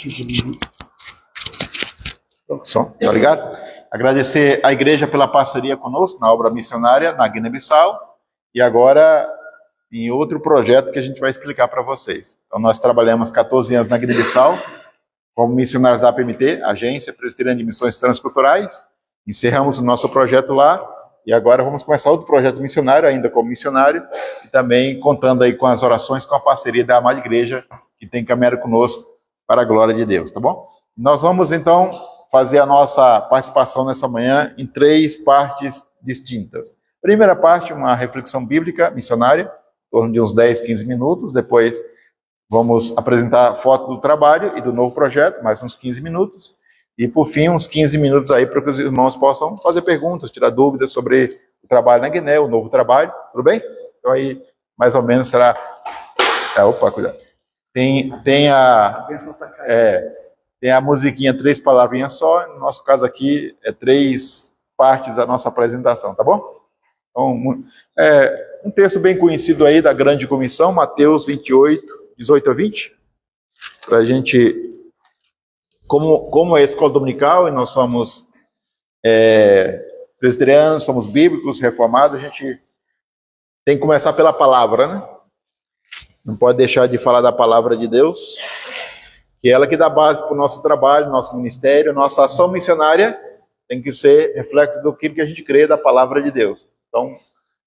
15 minutos. Som, tá ligado? Agradecer à igreja pela parceria conosco na obra missionária na Guiné-Bissau e agora em outro projeto que a gente vai explicar para vocês. Então, nós trabalhamos 14 anos na Guiné-Bissau como missionários da APMT, Agência Presbiteriana de Missões Transculturais. Encerramos o nosso projeto lá e agora vamos começar outro projeto missionário, ainda como missionário, e também contando aí com as orações, com a parceria da amada igreja que tem caminhado conosco para a glória de Deus, tá bom? Nós vamos, então, fazer a nossa participação nessa manhã em 3 partes distintas. Primeira parte, uma reflexão bíblica missionária, em torno de uns 10, 15 minutos. Depois, vamos apresentar foto do trabalho e do novo projeto, mais uns 15 minutos. E, por fim, uns 15 minutos aí para que os irmãos possam fazer perguntas, tirar dúvidas sobre o trabalho na Guiné, o novo trabalho. Tudo bem? Então, aí, mais ou menos, será... opa, cuidado. Tem a musiquinha 3 palavrinhas só. No nosso caso aqui, 3 partes da nossa apresentação, tá bom? Então, um texto bem conhecido aí da Grande Comissão, Mateus 28, 18 a 20. Para a gente... Como é a escola dominical, e nós somos presbiterianos, somos bíblicos, reformados, a gente tem que começar pela palavra, né? Não pode deixar de falar da palavra de Deus, que é ela que dá base para o nosso trabalho, nosso ministério, nossa ação missionária tem que ser reflexo do que a gente crê da palavra de Deus. Então,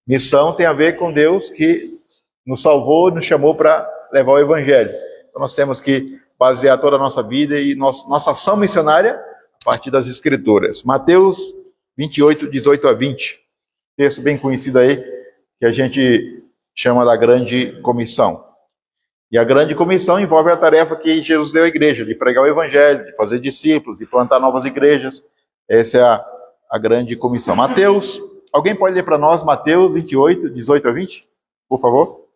missão tem a ver com Deus que nos salvou, nos chamou para levar o evangelho. Então, nós temos que basear toda a nossa vida e nossa ação missionária a partir das Escrituras. Mateus 28, 18 a 20. Texto bem conhecido aí, que a gente chama da Grande Comissão. E a Grande Comissão envolve a tarefa que Jesus deu à igreja, de pregar o evangelho, de fazer discípulos, de plantar novas igrejas. Essa é a Grande Comissão. Mateus, alguém pode ler para nós Mateus 28, 18 a 20? Por favor.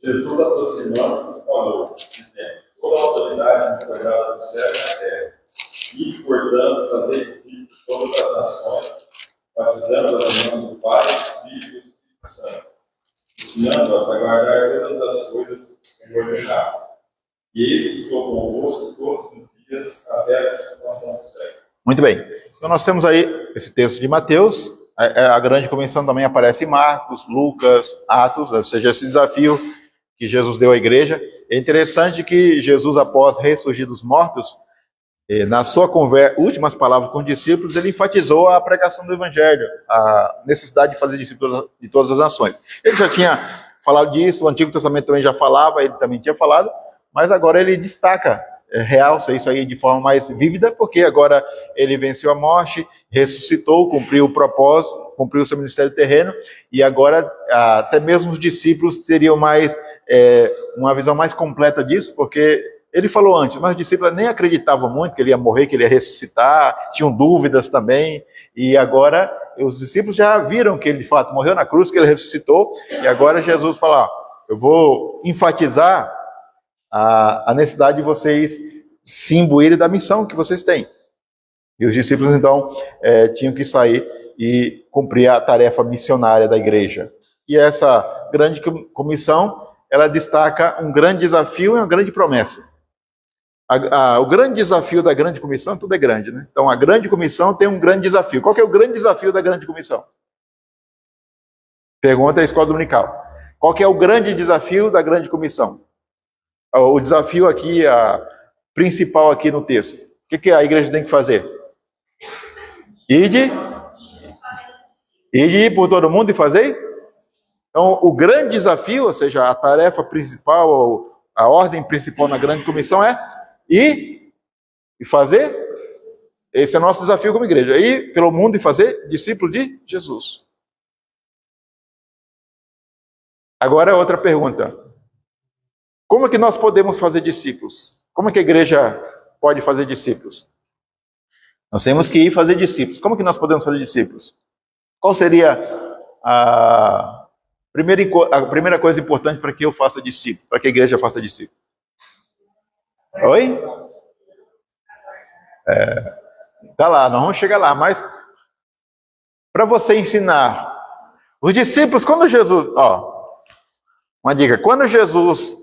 Jesus aproximando-se falou, dizendo: toda a autoridade me foi dada do céu e da terra. E, portanto, fazer discípulos de todas as nações, batizando-as em nome do Pai, do Filho e do Espírito Santo, ensinando-as a guardar todas as coisas que me ordenaram. E eis que estou convosco todos os dias até a consumação do século. Muito bem. Então nós temos aí esse texto de Mateus. A Grande Comissão também aparece em Marcos, Lucas, Atos, ou seja, esse desafio que Jesus deu à igreja. É interessante que Jesus, após ressurgir dos mortos, nas suas últimas palavras com os discípulos, ele enfatizou a pregação do evangelho, a necessidade de fazer discípulos de todas as nações. Ele já tinha falado disso, o Antigo Testamento também já falava, ele também tinha falado, mas agora ele destaca, realça isso aí de forma mais vívida, porque agora ele venceu a morte, ressuscitou, cumpriu o propósito, cumpriu o seu ministério terreno, e agora até mesmo os discípulos teriam mais uma visão mais completa disso, porque ele falou antes, mas os discípulos nem acreditavam muito que ele ia morrer, que ele ia ressuscitar, tinham dúvidas também, e agora os discípulos já viram que ele de fato morreu na cruz, que ele ressuscitou, e agora Jesus fala: eu vou enfatizar a necessidade de vocês se imbuírem da missão que vocês têm. E os discípulos então tinham que sair e cumprir a tarefa missionária da igreja. E essa Grande Comissão, ela destaca um grande desafio e uma grande promessa. O grande desafio da Grande Comissão, tudo é grande, né? Então, a Grande Comissão tem um grande desafio. Qual que é o grande desafio da Grande Comissão? Pergunta à escola dominical. Qual que é o grande desafio da Grande Comissão? O desafio aqui, principal aqui no texto. O que a igreja tem que fazer? Ide por todo mundo e fazer? Então, o grande desafio, ou seja, a tarefa principal, ou a ordem principal na Grande Comissão é ir e fazer. Esse é o nosso desafio como igreja. Ir pelo mundo e fazer discípulos de Jesus. Agora, outra pergunta. Como é que nós podemos fazer discípulos? Como é que a igreja pode fazer discípulos? Nós temos que ir fazer discípulos. Como é que nós podemos fazer discípulos? Qual seria a primeira coisa importante para que eu faça discípulo, para que a igreja faça discípulo? Oi? Tá lá, nós vamos chegar lá, mas para você ensinar os discípulos, quando Jesus, uma dica, quando Jesus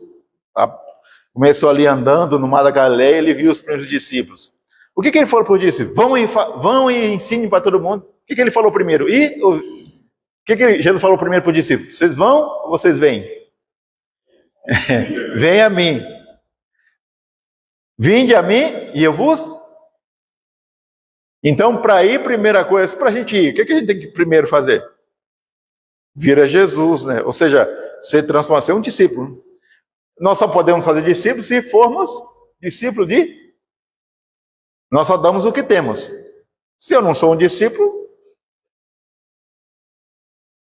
Começou ali andando no mar da Galileia, ele viu os primeiros discípulos. O que ele falou para os discípulos? Vão e ensinem para todo mundo. O que ele falou primeiro? O que Jesus falou primeiro para os discípulos? Vocês vão ou vocês vêm? Vem a mim. Vinde a mim e eu vos. Então, para ir, primeira coisa, para a gente ir, o que a gente tem que primeiro fazer? Vir a Jesus, né? Ou seja, ser transformado, ser um discípulo. Nós só podemos fazer discípulos se formos discípulos de. Nós só damos o que temos. Se eu não sou um discípulo,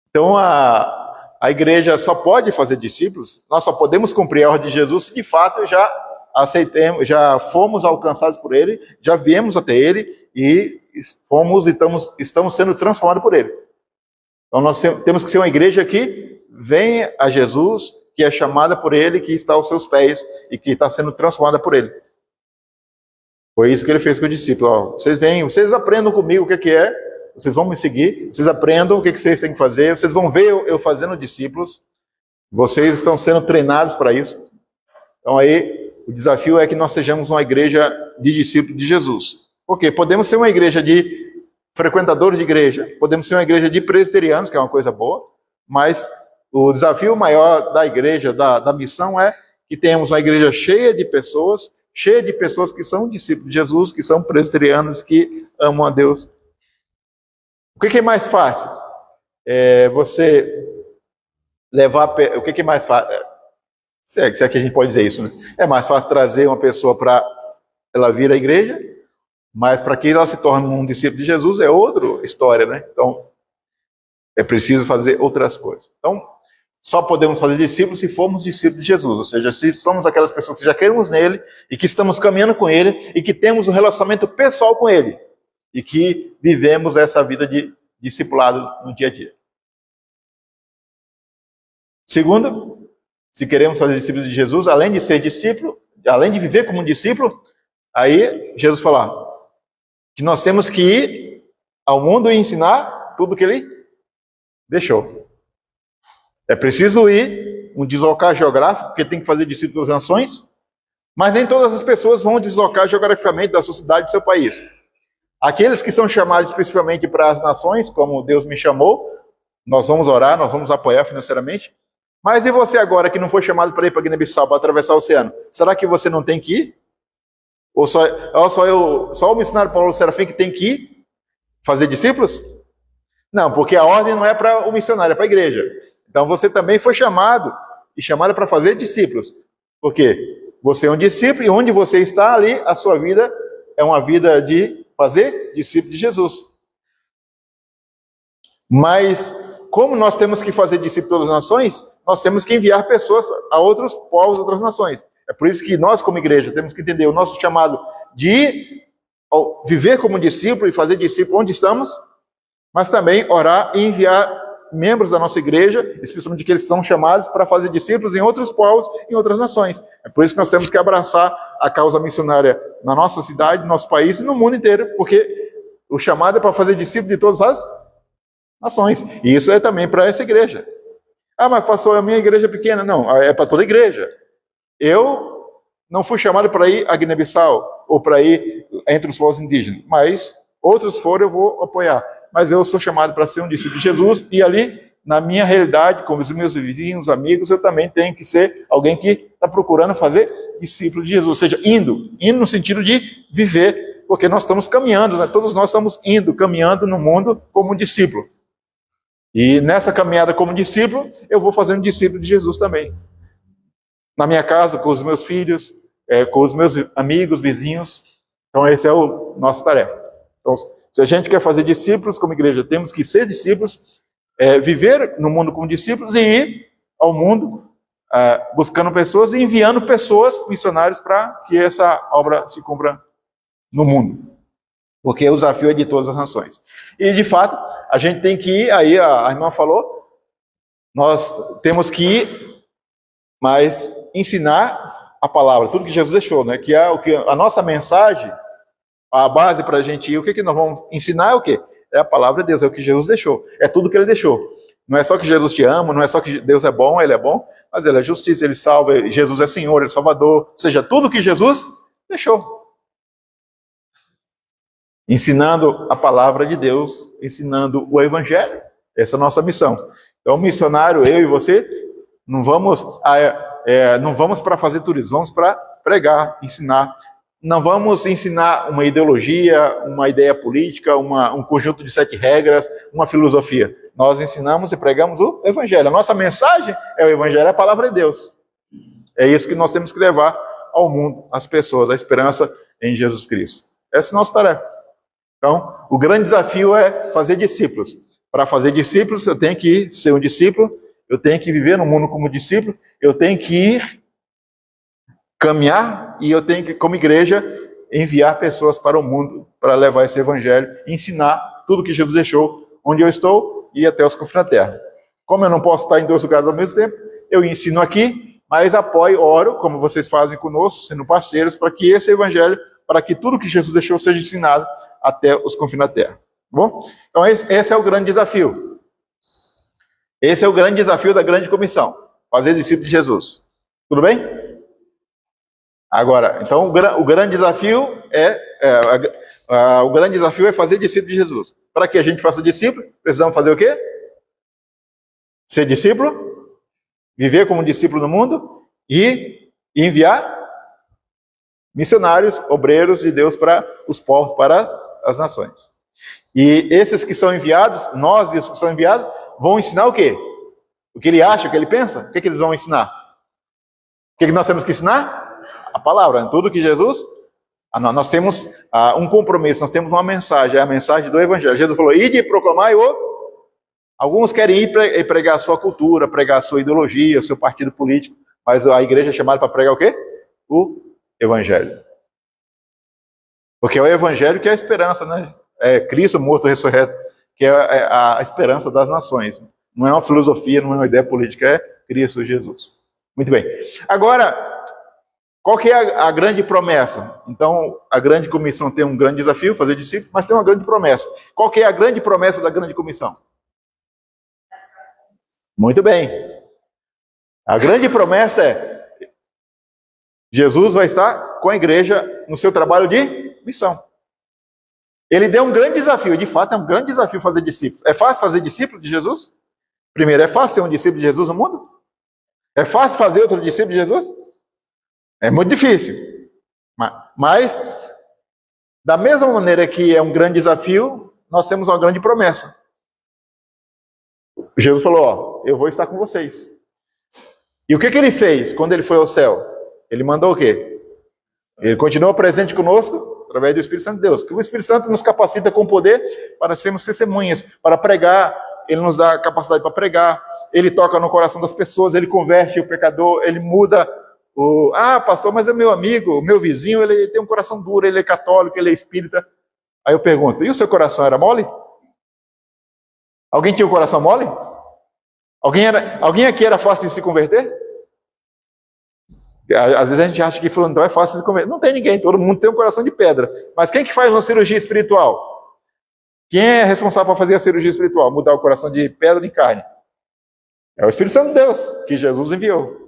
então a igreja só pode fazer discípulos, nós só podemos cumprir a ordem de Jesus se de fato já aceitemos, já fomos alcançados por Ele, já viemos até Ele e estamos sendo transformados por Ele. Então nós temos que ser uma igreja que vem a Jesus, que é chamada por Ele, que está aos seus pés e que está sendo transformada por Ele. Foi isso que Ele fez com os discípulos. Ó, vocês venham, vocês aprendam comigo o que é, vocês vão me seguir, vocês aprendam o que vocês têm que fazer, vocês vão ver eu fazendo discípulos, vocês estão sendo treinados para isso. Então aí, o desafio é que nós sejamos uma igreja de discípulos de Jesus. Porque podemos ser uma igreja de frequentadores de igreja, podemos ser uma igreja de presbiterianos, que é uma coisa boa, mas o desafio maior da igreja, da missão, é que tenhamos uma igreja cheia de pessoas que são discípulos de Jesus, que são presbiterianos, que amam a Deus. O que é mais fácil? Você levar... O que é mais fácil? Se é que a gente pode dizer isso, né? É mais fácil trazer uma pessoa para ela vir à igreja, mas para que ela se torne um discípulo de Jesus é outra história, né? Então, é preciso fazer outras coisas. Então, só podemos fazer discípulos se formos discípulos de Jesus, ou seja, se somos aquelas pessoas que já queremos nele e que estamos caminhando com ele e que temos um relacionamento pessoal com ele e que vivemos essa vida de discipulado no dia a dia. Segundo, se queremos fazer discípulos de Jesus, além de ser discípulo, além de viver como um discípulo, aí Jesus fala que nós temos que ir ao mundo e ensinar tudo que ele deixou. É preciso ir, um deslocar geográfico, porque tem que fazer discípulos das nações, mas nem todas as pessoas vão deslocar geograficamente da sua cidade, do seu país. Aqueles que são chamados especificamente para as nações, como Deus me chamou, nós vamos orar, nós vamos apoiar financeiramente. Mas e você agora que não foi chamado para ir para Guiné-Bissau, para atravessar o oceano? Será que você não tem que ir? Ou só o missionário Paulo Serafim que tem que ir fazer discípulos? Não, porque a ordem não é para o missionário, é para a igreja. Então você também foi chamado e chamado para fazer discípulos. Por quê? Você é um discípulo e onde você está ali, a sua vida é uma vida de fazer discípulo de Jesus. Mas como nós temos que fazer discípulo de todas as nações, nós temos que enviar pessoas a outros povos, outras nações. É por isso que nós, como igreja, temos que entender o nosso chamado de viver como discípulo e fazer discípulo onde estamos, mas também orar e enviar membros da nossa igreja, especialmente que eles são chamados para fazer discípulos em outros povos, em outras nações. É por isso que nós temos que abraçar a causa missionária na nossa cidade, no nosso país e no mundo inteiro, porque o chamado é para fazer discípulos de todas as nações. E isso é também para essa igreja. Ah, mas pastor, a minha igreja é pequena. Não, é para toda a igreja. Eu não fui chamado para ir a Guiné-Bissau ou para ir entre os povos indígenas, mas outros foram, eu vou apoiar. Mas eu sou chamado para ser um discípulo de Jesus e ali, na minha realidade, com os meus vizinhos, amigos, eu também tenho que ser alguém que está procurando fazer discípulo de Jesus, ou seja, indo no sentido de viver, porque nós estamos caminhando, né? Todos nós estamos caminhando no mundo como um discípulo. E nessa caminhada como discípulo, eu vou fazendo discípulo de Jesus também. Na minha casa, com os meus filhos, com os meus amigos, vizinhos. Então, essa é a nossa tarefa. Então, se a gente quer fazer discípulos como igreja, temos que ser discípulos, viver no mundo como discípulos e ir ao mundo buscando pessoas e enviando pessoas, missionários, para que essa obra se cumpra no mundo. Porque o desafio é de todas as nações. E, de fato, a gente tem que ir, aí a irmã falou, nós temos que ir, mas ensinar a palavra, tudo que Jesus deixou, né? Que é o que a nossa mensagem, a base para a gente ir, o que nós vamos ensinar é o quê? É a palavra de Deus, é o que Jesus deixou, é tudo que ele deixou. Não é só que Jesus te ama, não é só que Deus é bom, Ele é bom, mas Ele é justiça, Ele salva, Jesus é Senhor, Ele é Salvador. Ou seja, tudo que Jesus deixou. Ensinando a palavra de Deus, ensinando o Evangelho. Essa é a nossa missão. Então, missionário, eu e você, não vamos para fazer turismo, vamos para pregar, ensinar. Não vamos ensinar uma ideologia, uma ideia política, um conjunto de 7 regras, uma filosofia. Nós ensinamos e pregamos o Evangelho. A nossa mensagem é o Evangelho, é a palavra de Deus. É isso que nós temos que levar ao mundo, às pessoas, a esperança em Jesus Cristo. Essa é a nossa tarefa. Então, o grande desafio é fazer discípulos. Para fazer discípulos, eu tenho que ser um discípulo, eu tenho que viver no mundo como discípulo, eu tenho que ir caminhar e eu tenho que, como igreja, enviar pessoas para o mundo para levar esse evangelho, ensinar tudo que Jesus deixou, onde eu estou e até os confins da terra. Como eu não posso estar em 2 lugares ao mesmo tempo, eu ensino aqui, mas apoio, oro, como vocês fazem conosco, sendo parceiros, para que esse evangelho, para que tudo que Jesus deixou seja ensinado até os confins da terra. Tá bom? Então esse é o grande desafio. Esse é o grande desafio da grande comissão, fazer discípulos de Jesus. Tudo bem? Agora, então o grande desafio é fazer discípulo de Jesus. Para que a gente faça discípulo, precisamos fazer o quê? Ser discípulo, viver como discípulo no mundo e enviar missionários, obreiros de Deus para os povos, para as nações. E esses que são enviados, nós e os que são enviados, vão ensinar o quê? O que ele acha, o que ele pensa? O que eles vão ensinar? O que nós temos que ensinar? A palavra, tudo que Jesus... Nós temos um compromisso, nós temos uma mensagem, é a mensagem do Evangelho. Jesus falou, ide e proclamai o... Alguns querem ir pregar a sua cultura, pregar a sua ideologia, o seu partido político, mas a igreja é chamada para pregar o quê? O Evangelho. Porque é o Evangelho que é a esperança, né? É Cristo morto, ressurreto, que é a esperança das nações. Não é uma filosofia, não é uma ideia política, é Cristo Jesus. Muito bem. Agora... Qual que é a grande promessa? Então, a grande comissão tem um grande desafio, fazer discípulos, mas tem uma grande promessa. Qual que é a grande promessa da grande comissão? Muito bem. A grande promessa é Jesus vai estar com a igreja no seu trabalho de missão. Ele deu um grande desafio, de fato é um grande desafio fazer discípulos. É fácil fazer discípulo de Jesus? Primeiro, é fácil ser um discípulo de Jesus no mundo? É fácil fazer outro discípulo de Jesus? É muito difícil, mas da mesma maneira que é um grande desafio, nós temos uma grande promessa. Jesus falou, eu vou estar com vocês. E o que ele fez quando ele foi ao céu? Ele mandou o quê? Ele continua presente conosco, através do Espírito Santo de Deus. Que o Espírito Santo nos capacita com poder para sermos testemunhas, para pregar. Ele nos dá capacidade para pregar, ele toca no coração das pessoas, ele converte o pecador, ele muda... pastor, mas é meu amigo, meu vizinho, ele tem um coração duro, ele é católico, ele é espírita. Aí eu pergunto, e o seu coração era mole? Alguém tinha um coração mole? Alguém aqui era fácil de se converter? Às vezes a gente acha que fulano é fácil de se converter. Não tem ninguém, todo mundo tem um coração de pedra. Mas quem que faz uma cirurgia espiritual? Quem é responsável para fazer a cirurgia espiritual? Mudar o coração de pedra em carne? É o Espírito Santo de Deus, que Jesus enviou.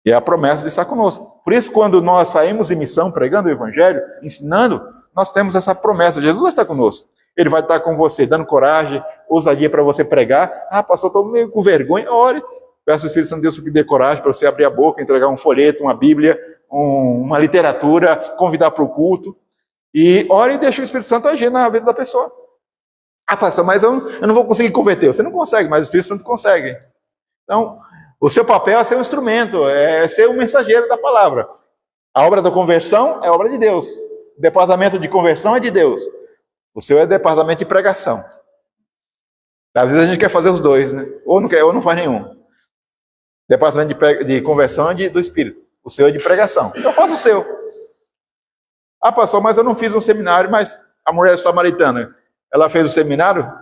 E é a promessa de estar conosco. Por isso, quando nós saímos em missão, pregando o Evangelho, ensinando, nós temos essa promessa. Jesus vai estar conosco. Ele vai estar com você, dando coragem, ousadia para você pregar. Pastor, estou meio com vergonha. Ore. Peço ao Espírito Santo de Deus que dê coragem para você abrir a boca, entregar um folheto, uma Bíblia, uma literatura, convidar para o culto. E ore e deixe o Espírito Santo agir na vida da pessoa. Pastor, mas eu não vou conseguir converter. Você não consegue, mas o Espírito Santo consegue. Então... o seu papel é ser um instrumento, é ser um mensageiro da palavra. A obra da conversão é obra de Deus. O departamento de conversão é de Deus. O seu é departamento de pregação. Às vezes a gente quer fazer os dois, né? Ou não quer, ou não faz nenhum. Departamento de conversão é do Espírito. O seu é de pregação. Então faça o seu. Pastor, mas eu não fiz um seminário, mas a mulher samaritana, ela fez o seminário?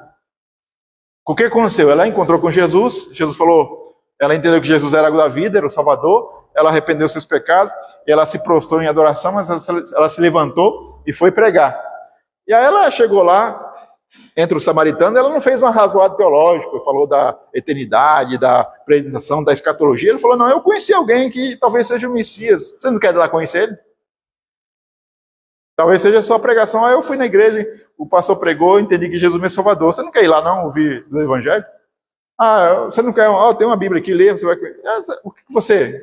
O que aconteceu? Ela encontrou com Jesus, Jesus falou... Ela entendeu que Jesus era a água da vida, era o Salvador, ela arrependeu seus pecados, ela se prostrou em adoração, mas ela se levantou e foi pregar. E aí ela chegou lá, entre os samaritanos, ela não fez um arrazoado teológico, falou da eternidade, da predestinação, da escatologia. Ele falou, não, eu conheci alguém que talvez seja o Messias. Você não quer ir lá conhecer ele? Talvez seja a sua pregação. Eu fui na igreja, o pastor pregou, entendi que Jesus é meu Salvador. Você não quer ir lá não, ouvir do Evangelho? Você não quer, tem uma Bíblia aqui, lê, você vai... O que você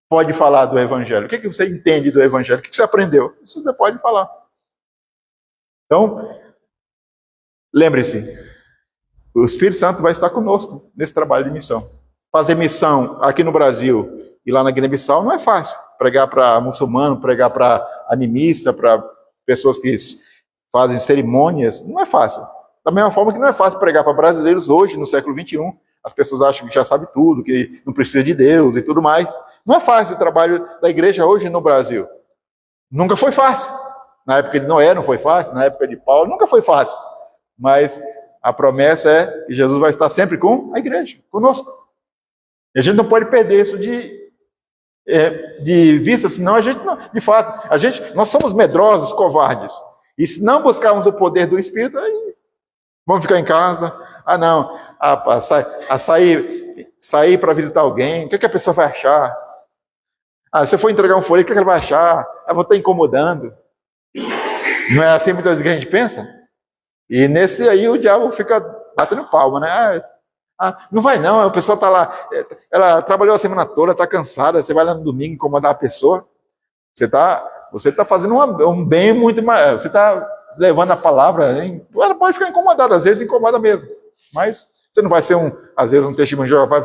pode falar do Evangelho? O que você entende do Evangelho? O que você aprendeu? Isso você pode falar. Então, lembre-se, o Espírito Santo vai estar conosco nesse trabalho de missão. Fazer missão aqui no Brasil e lá na Guiné-Bissau não é fácil. Pregar para muçulmano, pregar para animista, para pessoas que fazem cerimônias, não é fácil. Da mesma forma que não é fácil pregar para brasileiros hoje, no século XXI. As pessoas acham que já sabe tudo, que não precisa de Deus e tudo mais. Não é fácil o trabalho da igreja hoje no Brasil. Nunca foi fácil. Na época de Noé não foi fácil, na época de Paulo nunca foi fácil. Mas a promessa é que Jesus vai estar sempre com a igreja, conosco. E a gente não pode perder isso de vista, senão a gente, de fato, nós somos medrosos, covardes. E se não buscarmos o poder do Espírito, aí vamos ficar em casa. Sair para visitar alguém, o que a pessoa vai achar? Se eu for entregar um folheto, o que ela vai achar? Eu vou estar incomodando. Não é assim muitas vezes que a gente pensa? E nesse aí o diabo fica batendo palma, né? Não vai não, a pessoa está lá, ela trabalhou a semana toda, está cansada, você vai lá no domingo incomodar a pessoa, você tá fazendo um bem muito maior, você está levando a palavra, hein? Ela pode ficar incomodada, às vezes incomoda mesmo, mas você não vai ser às vezes um testemunho de Jeová.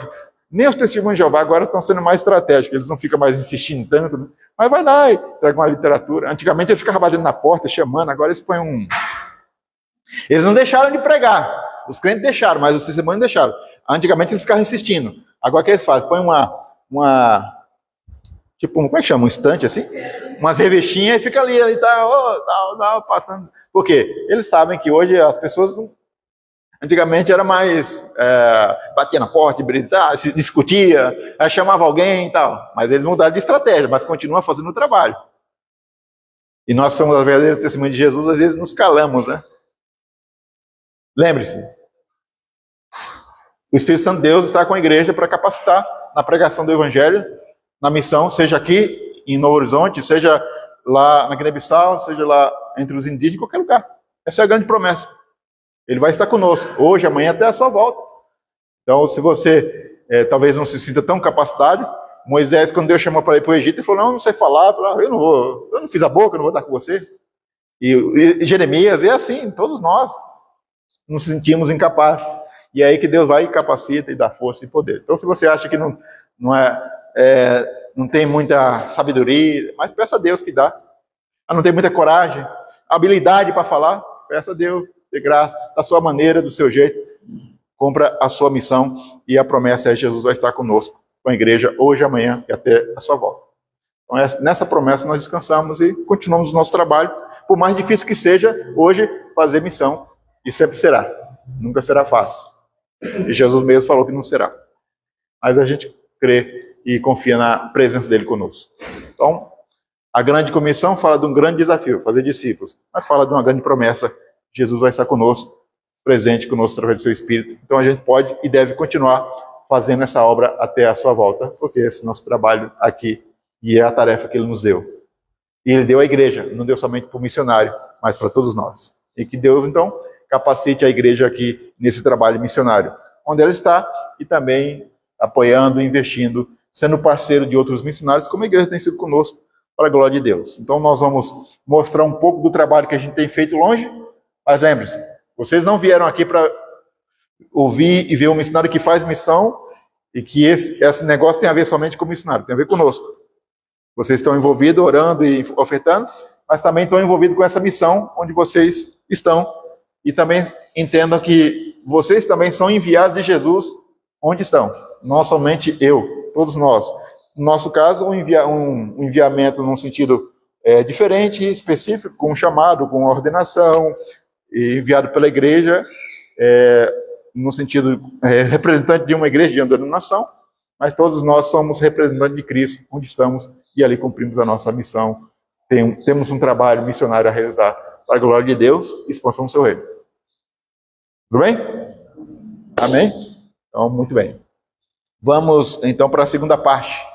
Nem os testemunhos de Jeová agora estão sendo mais estratégicos, eles não ficam mais insistindo tanto, né? Mas vai lá e traga uma literatura. Antigamente eles ficavam batendo na porta, chamando, agora eles põem Eles não deixaram de pregar, os crentes deixaram, mas os testemunhos deixaram. Antigamente eles ficavam insistindo. Agora o que eles fazem? Põem tipo, como é que chama? Um estante assim? Umas revestinhas e fica ali tá, passando. Por quê? Eles sabem que hoje as pessoas antigamente era mais, batia na porta, se discutia, chamava alguém e tal. Mas eles mudaram de estratégia, mas continuam fazendo o trabalho. E nós somos as verdadeiras testemunhas de Jesus, às vezes nos calamos, né? Lembre-se, o Espírito Santo de Deus está com a igreja para capacitar na pregação do Evangelho, na missão, seja aqui em Novo Horizonte, seja lá na Guiné-Bissau, seja lá entre os indígenas, em qualquer lugar. Essa é a grande promessa. Ele vai estar conosco, hoje, amanhã, até a sua volta. Então, se você talvez não se sinta tão capacitado, Moisés, quando Deus chamou para ir para o Egito, ele falou, não sei falar, eu não fiz a boca, eu não vou estar com você. E Jeremias, é assim, todos nós nos sentimos incapazes. E é aí que Deus vai e capacita e dá força e poder. Então, se você acha que não tem muita sabedoria, mas peça a Deus que dá. Não tem muita coragem, habilidade para falar, peça a Deus, de graça, da sua maneira, do seu jeito. Cumpra a sua missão e a promessa é que Jesus vai estar conosco, com a igreja, hoje, amanhã e até a sua volta. Então, nessa promessa nós descansamos e continuamos o nosso trabalho. Por mais difícil que seja, hoje, fazer missão. E sempre será. Nunca será fácil. E Jesus mesmo falou que não será. Mas a gente crê e confia na presença dele conosco. Então, a grande comissão fala de um grande desafio, fazer discípulos. Mas fala de uma grande promessa. Jesus vai estar conosco, presente conosco através do seu Espírito. Então a gente pode e deve continuar fazendo essa obra até a sua volta, porque esse é o nosso trabalho aqui e é a tarefa que ele nos deu. E ele deu à igreja, não deu somente para o missionário, mas para todos nós. E que Deus, então, capacite a igreja aqui nesse trabalho missionário, onde ela está, e também apoiando, investindo, sendo parceiro de outros missionários, como a igreja tem sido conosco, para a glória de Deus. Então nós vamos mostrar um pouco do trabalho que a gente tem feito longe, mas lembre-se, vocês não vieram aqui para ouvir e ver um missionário que faz missão, e que esse negócio tem a ver somente com o missionário, tem a ver conosco. Vocês estão envolvidos, orando e ofertando, mas também estão envolvidos com essa missão onde vocês estão. E também entendam que vocês também são enviados de Jesus onde estão. Não somente eu, todos nós. No nosso caso, um enviamento num sentido diferente, específico, com um chamado, com uma ordenação, enviado pela igreja, no sentido representante de uma igreja de uma denominação, mas todos nós somos representantes de Cristo, onde estamos, e ali cumprimos a nossa missão. Temos um trabalho missionário a realizar para a glória de Deus e expansão do seu reino. Tudo bem? Amém? Então, muito bem. Vamos, então, para a segunda parte,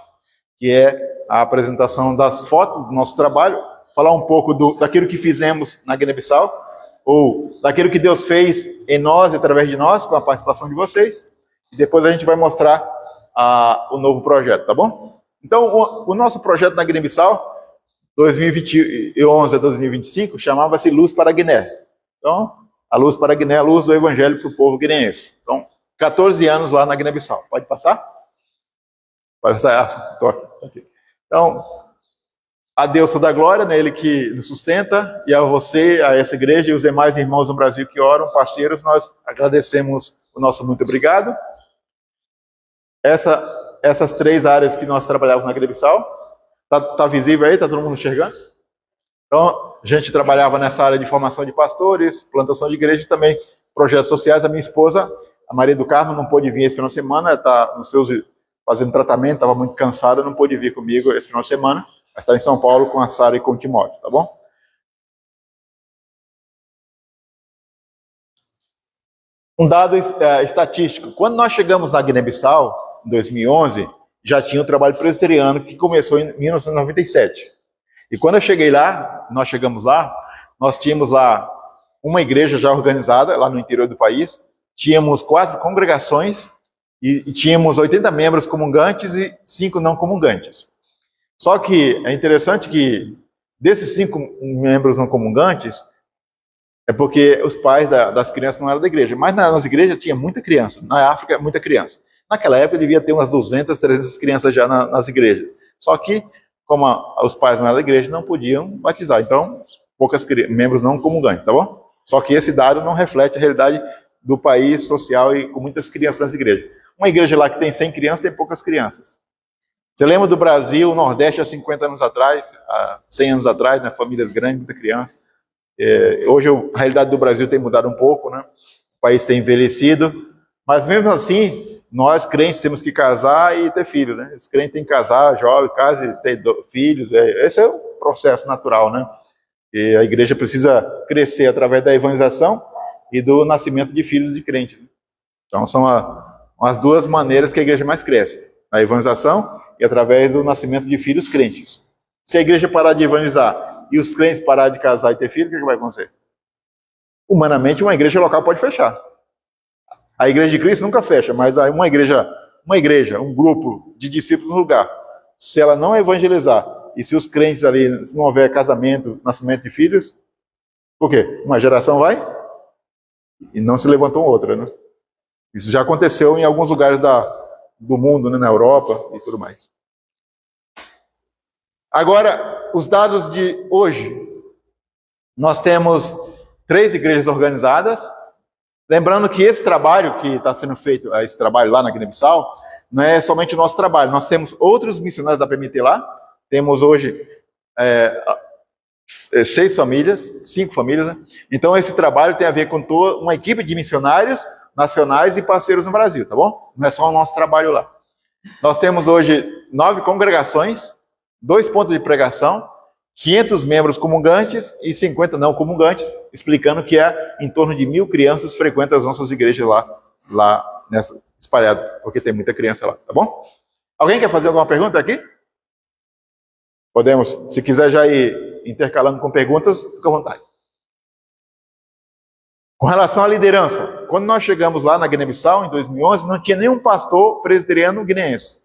que é a apresentação das fotos do nosso trabalho, falar um pouco daquilo que fizemos na Guiné-Bissau, ou daquilo que Deus fez em nós e através de nós, com a participação de vocês, e depois a gente vai mostrar o novo projeto, tá bom? Então, o nosso projeto na Guiné-Bissau, 2011 a 2025, chamava-se Luz para a Guiné. Então, a Luz para a Guiné, a luz do Evangelho para o povo guineense. Então, 14 anos lá na Guiné-Bissau. Pode passar? Pode passar. Então, a Deus toda a glória, né, Ele que nos sustenta, e a você, a essa igreja e os demais irmãos no Brasil que oram, parceiros, nós agradecemos o nosso muito obrigado. Essas 3 áreas que nós trabalhávamos na Guiné-Bissau, tá visível aí? Tá todo mundo enxergando? Então, a gente trabalhava nessa área de formação de pastores, plantação de igreja e também projetos sociais. A minha esposa, a Maria do Carmo, não pôde vir esse final de semana, ela está fazendo tratamento, estava muito cansada, não pôde vir comigo esse final de semana, mas está em São Paulo com a Sara e com o Timóteo, tá bom? Um dado estatístico. Quando nós chegamos na Guiné-Bissau, em 2011, já tinha o trabalho presbiteriano que começou em 1997. E quando eu cheguei lá, nós chegamos lá, nós tínhamos lá uma igreja já organizada, lá no interior do país, tínhamos 4 congregações e tínhamos 80 membros comungantes e 5 não comungantes. Só que é interessante que desses 5 membros não comungantes, é porque os pais das crianças não eram da igreja, mas nas igrejas tinha muita criança, na África muita criança. Naquela época devia ter umas 200, 300 crianças já nas igrejas. Só que, como os pais não eram da igreja, não podiam batizar. Então, poucos membros não comungantes, tá bom? Só que esse dado não reflete a realidade do país social e com muitas crianças nas igrejas. Uma igreja lá que tem 100 crianças, tem poucas crianças. Você lembra do Brasil, o Nordeste, há 50 anos atrás, há 100 anos atrás, né, famílias grandes, muita criança. Hoje a realidade do Brasil tem mudado um pouco, né? O país tem envelhecido, mas mesmo assim, nós crentes temos que casar e ter filhos, né? Os crentes têm que casar, jovem, casa e ter filhos. Esse é o processo natural, né? E a igreja precisa crescer através da evangelização e do nascimento de filhos de crentes. Então são as 2 maneiras que a igreja mais cresce: a evangelização e através do nascimento de filhos crentes. Se a igreja parar de evangelizar e os crentes parar de casar e ter filhos, o que vai acontecer? Humanamente, uma igreja local pode fechar. A igreja de Cristo nunca fecha, mas uma igreja, um grupo de discípulos no lugar, se ela não evangelizar, e se os crentes ali, se não houver casamento, nascimento de filhos, por quê? Uma geração vai e não se levantou outra, né? Isso já aconteceu em alguns lugares do mundo, né, na Europa e tudo mais. Agora, os dados de hoje. Nós temos 3 igrejas organizadas. Lembrando que esse trabalho que está sendo feito, esse trabalho lá na Guiné-Bissau, não é somente o nosso trabalho. Nós temos outros missionários da PMT lá. Temos hoje 6 famílias, 5 famílias, né? Então esse trabalho tem a ver com uma equipe de missionários nacionais e parceiros no Brasil, tá bom? Não é só o nosso trabalho lá. Nós temos hoje 9 congregações, 2 pontos de pregação, 500 membros comungantes e 50 não comungantes, explicando que em torno de 1.000 crianças frequentam as nossas igrejas lá espalhadas, porque tem muita criança lá, tá bom? Alguém quer fazer alguma pergunta aqui? Podemos, se quiser já ir intercalando com perguntas, fica à vontade. Com relação à liderança, quando nós chegamos lá na Guiné-Bissau, em 2011, não tinha nenhum pastor presbiteriano guineense.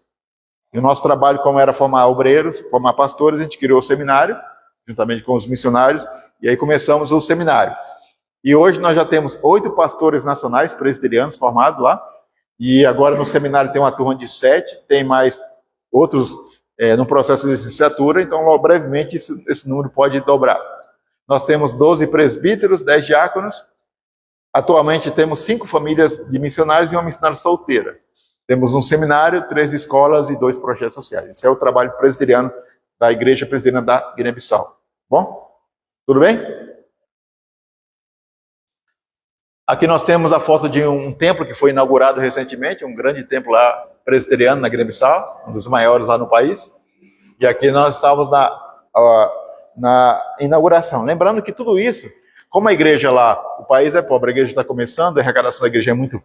E o nosso trabalho, como era formar obreiros, formar pastores, a gente criou o seminário, juntamente com os missionários, e aí começamos o seminário. E hoje nós já temos 8 pastores nacionais presbiterianos formados lá, e agora no seminário tem uma turma de 7, tem mais outros no processo de licenciatura, então brevemente esse número pode dobrar. Nós temos 12 presbíteros, 10 diáconos. Atualmente temos 5 famílias de missionários e uma missionária solteira. Temos um seminário, 3 escolas e 2 projetos sociais. Esse é o trabalho presbiteriano da Igreja Presbiteriana da Guiné-Bissau. Bom? Tudo bem? Aqui nós temos a foto de um templo que foi inaugurado recentemente, um grande templo lá presbiteriano na Guiné-Bissau, um dos maiores lá no país. E aqui nós estávamos na inauguração. Lembrando que tudo isso como a igreja lá, o país é pobre, a igreja está começando, a arrecadação da igreja é muito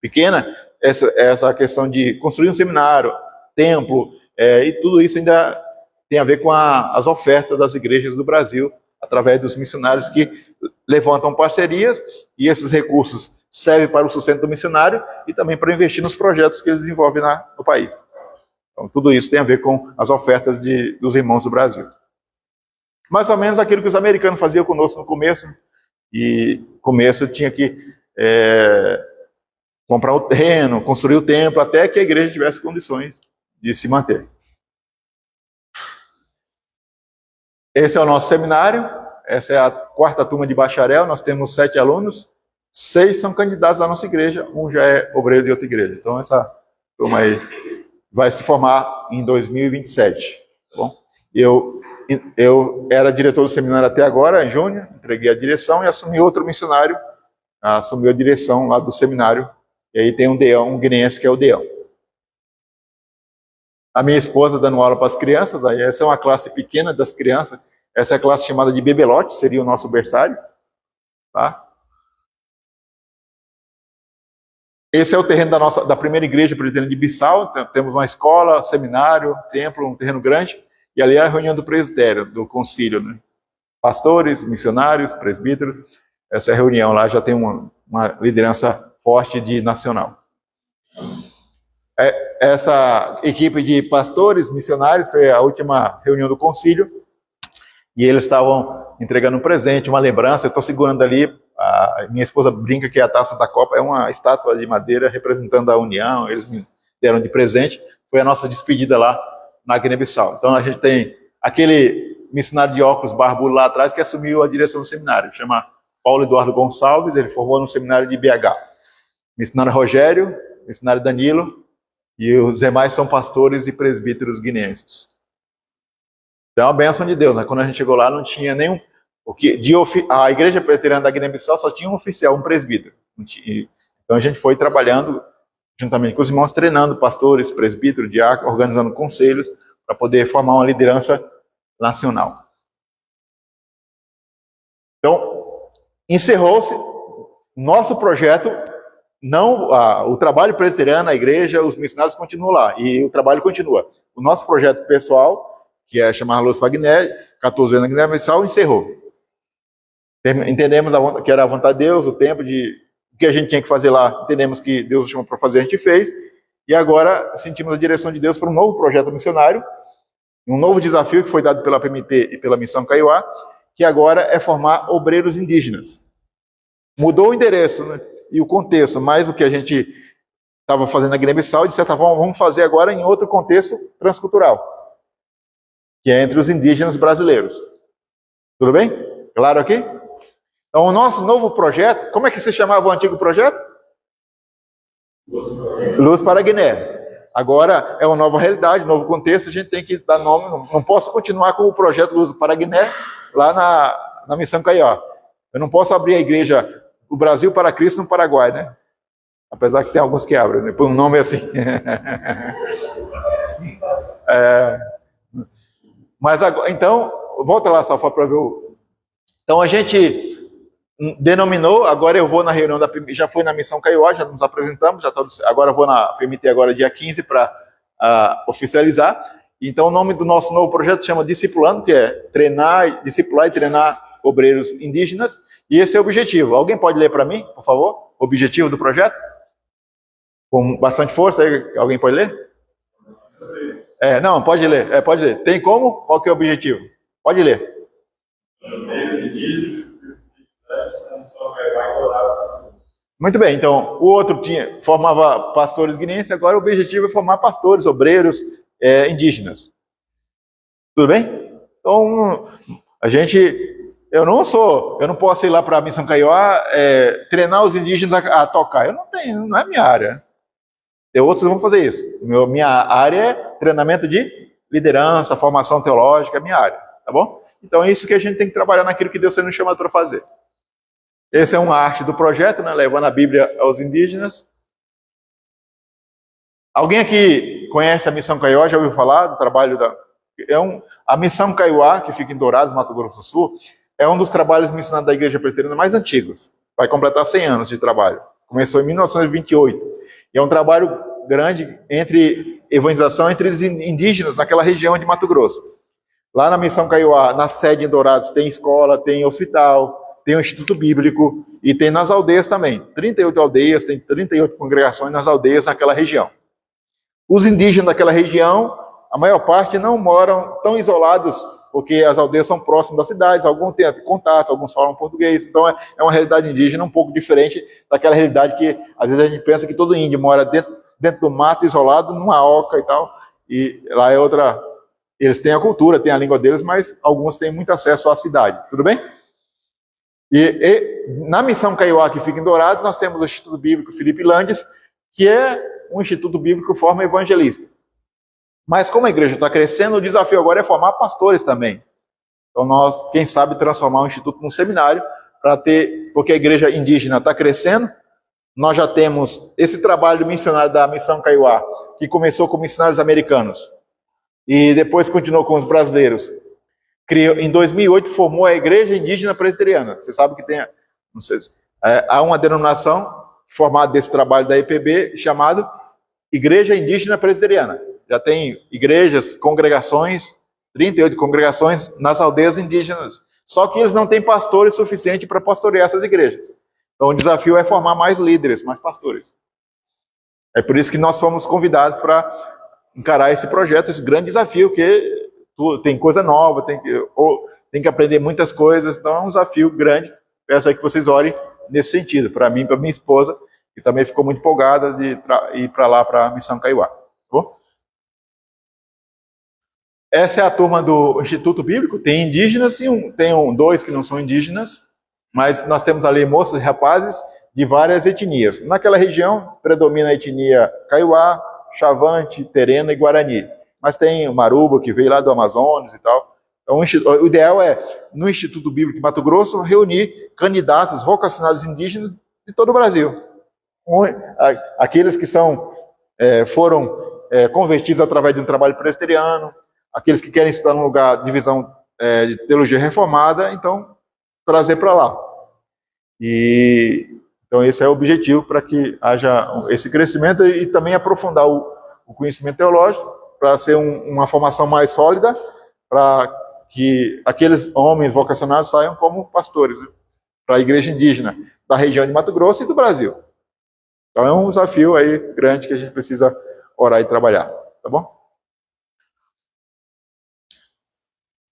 pequena, essa questão de construir um seminário, templo, e tudo isso ainda tem a ver com as ofertas das igrejas do Brasil, através dos missionários que levantam parcerias, e esses recursos servem para o sustento do missionário e também para investir nos projetos que eles desenvolvem no país. Então, tudo isso tem a ver com as ofertas dos irmãos do Brasil. Mais ou menos aquilo que os americanos faziam conosco no começo, e no começo tinha que comprar o terreno, construir o templo, até que a igreja tivesse condições de se manter. Esse é o nosso seminário, essa é a 4ª turma de bacharel, nós temos 7 alunos, 6 são candidatos à nossa igreja, um já é obreiro de outra igreja. Então essa turma aí vai se formar em 2027. Tá bom? Eu era diretor do seminário até agora, em junho, entreguei a direção e assumi outro missionário, assumiu a direção lá do seminário, e aí tem um deão, um guineense que é o deão. A minha esposa dando aula para as crianças, aí essa é uma classe pequena das crianças, essa é a classe chamada de bebelote, seria o nosso berçário, tá? Esse é o terreno da primeira igreja presbiteriana de Bissau, temos uma escola, seminário, templo, um terreno grande, e ali é a reunião do presbitério, do concílio, né? Pastores, missionários, presbíteros, essa é a reunião lá, já tem uma liderança forte de nacional. Essa equipe de pastores, missionários, foi a última reunião do concílio, e eles estavam entregando um presente, uma lembrança. Eu estou segurando ali, a minha esposa brinca que a taça da Copa é uma estátua de madeira representando a união, eles me deram de presente, foi a nossa despedida lá na Guiné-Bissau. Então a gente tem aquele missionário de óculos barbudo lá atrás que assumiu a direção do seminário, chama Paulo Eduardo Gonçalves, ele formou no seminário de BH. Missionário Rogério, missionário Danilo, e os demais são pastores e presbíteros guineenses. Então é uma bênção de Deus, né? Quando a gente chegou lá não tinha nenhum... A igreja presbiteriana da Guiné-Bissau só tinha um oficial, um presbítero. Então a gente foi trabalhando juntamente com os irmãos, treinando pastores, presbíteros, diáconos, organizando conselhos para poder formar uma liderança nacional. Então, encerrou-se nosso projeto. O trabalho presbiteriano, a igreja, os missionários continuam lá, e o trabalho continua. O nosso projeto pessoal, que é chamar Luz para Guiné, 14 anos na Guiné-Bissau, encerrou. Entendemos que era a vontade de Deus, o tempo de o que a gente tinha que fazer lá, entendemos que Deus nos chamou para fazer, a gente fez, e agora sentimos a direção de Deus para um novo projeto missionário, um novo desafio que foi dado pela PMT e pela Missão Kaiowá, que agora é formar obreiros indígenas. Mudou o endereço, né? E o contexto, mas o que a gente estava fazendo na Guiné-Bissau, de certa forma, vamos fazer agora em outro contexto transcultural, que é entre os indígenas brasileiros. Tudo bem? Claro aqui? Então, o nosso novo projeto, como é que se chamava o antigo projeto? Luz para Guiné. Agora é uma nova realidade, novo contexto, a gente tem que dar nome. Não posso continuar com o projeto Luz para Guiné lá na Missão Kaiowá. Eu não posso abrir a igreja o Brasil para Cristo no Paraguai, né? Apesar que tem alguns que abrem, né? Por um nome assim. Mas agora, então, volta lá, Salfa, para ver o... Então a gente denominou, agora eu vou na reunião já fui na Missão Kaiowá, já nos apresentamos, agora eu vou na PMT agora dia 15 para oficializar. Então o nome do nosso novo projeto chama Discipulando, que é discipular e treinar obreiros indígenas, e esse é o objetivo. Alguém pode ler para mim, por favor? O objetivo do projeto? Com bastante força, alguém pode ler? Não, pode ler, pode ler. Tem como? Qual que é o objetivo? Pode ler. Muito bem, então, o outro formava pastores guineenses, agora o objetivo é formar pastores, obreiros, indígenas. Tudo bem? Então, eu não posso ir lá para a Missão Kaiowá treinar os indígenas a tocar. Eu não tenho, não é minha área. Tem outros que vão fazer isso. Minha área é treinamento de liderança, formação teológica, é minha área, tá bom? Então é isso que a gente tem que trabalhar naquilo que Deus nos chama para fazer. Essa é uma arte do projeto, né? Levando a Bíblia aos indígenas. Alguém aqui conhece a Missão Kaiowá? Já ouviu falar do trabalho a Missão Kaiowá, que fica em Dourados, Mato Grosso do Sul, é um dos trabalhos missionários da Igreja Presbiteriana mais antigos. Vai completar 100 anos de trabalho. Começou em 1928. E é um trabalho grande entre evangelização entre os indígenas naquela região de Mato Grosso. Lá na Missão Kaiowá, na sede em Dourados, tem escola, tem hospital, tem o Instituto Bíblico e tem nas aldeias também. 38 aldeias, tem 38 congregações nas aldeias naquela região. Os indígenas daquela região, a maior parte não moram tão isolados, porque as aldeias são próximas das cidades, alguns têm contato, alguns falam português, então é uma realidade indígena um pouco diferente daquela realidade que às vezes a gente pensa que todo índio mora dentro do mato, isolado, numa oca e tal, e lá é outra. Eles têm a cultura, têm a língua deles, mas alguns têm muito acesso à cidade, tudo bem? E na Missão Kaiowá, que fica em Dourados, nós temos o Instituto Bíblico Felipe Landes, que é um instituto bíblico que forma evangelista. Mas como a igreja está crescendo, o desafio agora é formar pastores também. Então nós, quem sabe, transformar o instituto num seminário, porque a igreja indígena está crescendo. Nós já temos esse trabalho missionário da Missão Kaiowá, que começou com missionários americanos, e depois continuou com os brasileiros. Em 2008 formou a Igreja Indígena Presbiteriana. Você sabe que tem, não sei, há uma denominação formada desse trabalho da EPB chamado Igreja Indígena Presbiteriana. Já tem igrejas, congregações, 38 congregações nas aldeias indígenas. Só que eles não têm pastores suficientes para pastorear essas igrejas. Então o desafio é formar mais líderes, mais pastores. É por isso que nós fomos convidados para encarar esse projeto, esse grande desafio, que tem coisa nova, tem que aprender muitas coisas, então é um desafio grande. Peço aí que vocês orem nesse sentido, para mim e para minha esposa, que também ficou muito empolgada de ir para lá, para a Missão Kaiowá. Tá bom? Essa é a turma do Instituto Bíblico, tem indígenas e tem dois que não são indígenas, mas nós temos ali moças e rapazes de várias etnias. Naquela região predomina a etnia Kaiowá, Chavante, Terena e Guarani. Mas tem o Maruba, que veio lá do Amazonas e tal. Então, o ideal é, no Instituto Bíblico de Mato Grosso, reunir candidatos vocacionados indígenas de todo o Brasil. Aqueles que foram convertidos através de um trabalho presbiteriano, aqueles que querem estudar num lugar de visão de teologia reformada, então, trazer para lá. Então, esse é o objetivo para que haja esse crescimento e também aprofundar o conhecimento teológico, para ser uma formação mais sólida, para que aqueles homens vocacionados saiam como pastores, né, para a igreja indígena da região de Mato Grosso e do Brasil. Então é um desafio aí grande que a gente precisa orar e trabalhar, tá bom?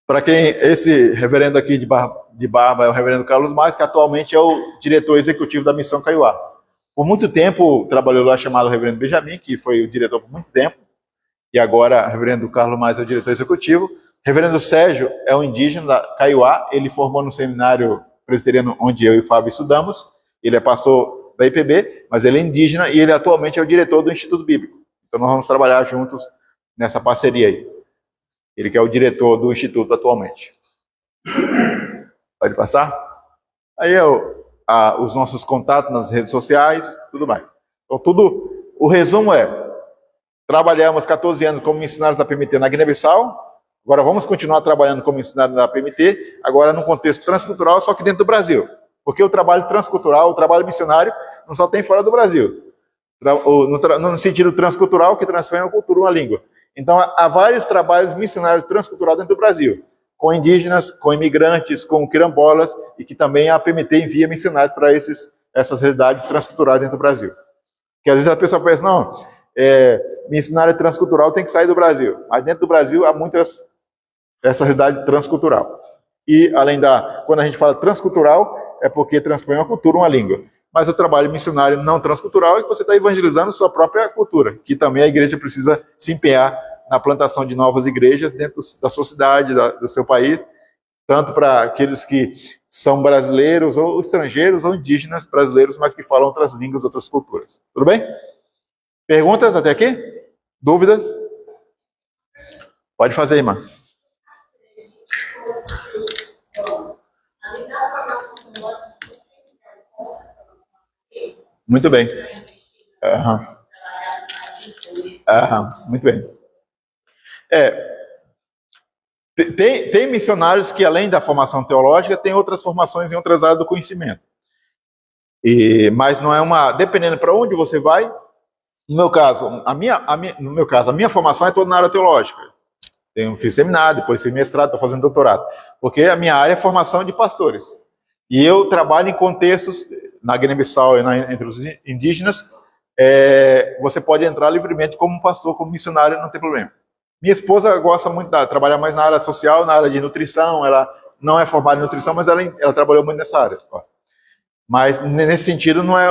Para quem, esse reverendo aqui de barba é o reverendo Carlos Mais, que atualmente é o diretor executivo da Missão Kaiowá. Por muito tempo trabalhou lá, chamado reverendo Benjamin, que foi o diretor por muito tempo, e agora o reverendo Carlos Mais é o diretor executivo. Reverendo Sérgio é um indígena da Kaiowá, ele formou no seminário presbiteriano onde eu e o Fábio estudamos, ele é pastor da IPB, mas ele é indígena e ele atualmente é o diretor do Instituto Bíblico. Então nós vamos trabalhar juntos nessa parceria aí. Ele que é o diretor do Instituto atualmente. Pode passar? Aí os nossos contatos nas redes sociais, tudo mais. Então o resumo é, trabalhamos 14 anos como missionários da PMT na Guiné-Bissau, agora vamos continuar trabalhando como missionários da PMT, agora no contexto transcultural, só que dentro do Brasil. Porque o trabalho transcultural, o trabalho missionário, não só tem fora do Brasil. No sentido transcultural, que transfere uma cultura, uma língua. Então, há vários trabalhos missionários transculturais dentro do Brasil, com indígenas, com imigrantes, com quilombolas, e que também a PMT envia missionários para essas realidades transculturais dentro do Brasil. Porque às vezes a pessoa pensa, não, missionário transcultural tem que sair do Brasil. Mas dentro do Brasil há essa realidade transcultural. E além quando a gente fala transcultural, é porque transpõe uma cultura, uma língua. Mas o trabalho missionário não transcultural é que você está evangelizando sua própria cultura, que também a igreja precisa se empenhar na plantação de novas igrejas dentro da sua cidade, do seu país, tanto para aqueles que são brasileiros ou estrangeiros ou indígenas brasileiros, mas que falam outras línguas, outras culturas. Tudo bem? Perguntas até aqui? Dúvidas? Pode fazer, irmã. Muito bem. Muito bem. Tem missionários que, além da formação teológica, tem outras formações em outras áreas do conhecimento. Mas não é uma... Dependendo para onde você vai, no meu caso, a minha formação é toda na área teológica. Fiz seminário, depois fiz mestrado, estou fazendo doutorado. Porque a minha área é formação de pastores. E eu trabalho em contextos, na Guiné-Bissau e entre os indígenas, você pode entrar livremente como pastor, como missionário, não tem problema. Minha esposa gosta muito de trabalhar mais na área social, na área de nutrição. Ela não é formada em nutrição, mas ela trabalhou muito nessa área. Mas, nesse sentido, não é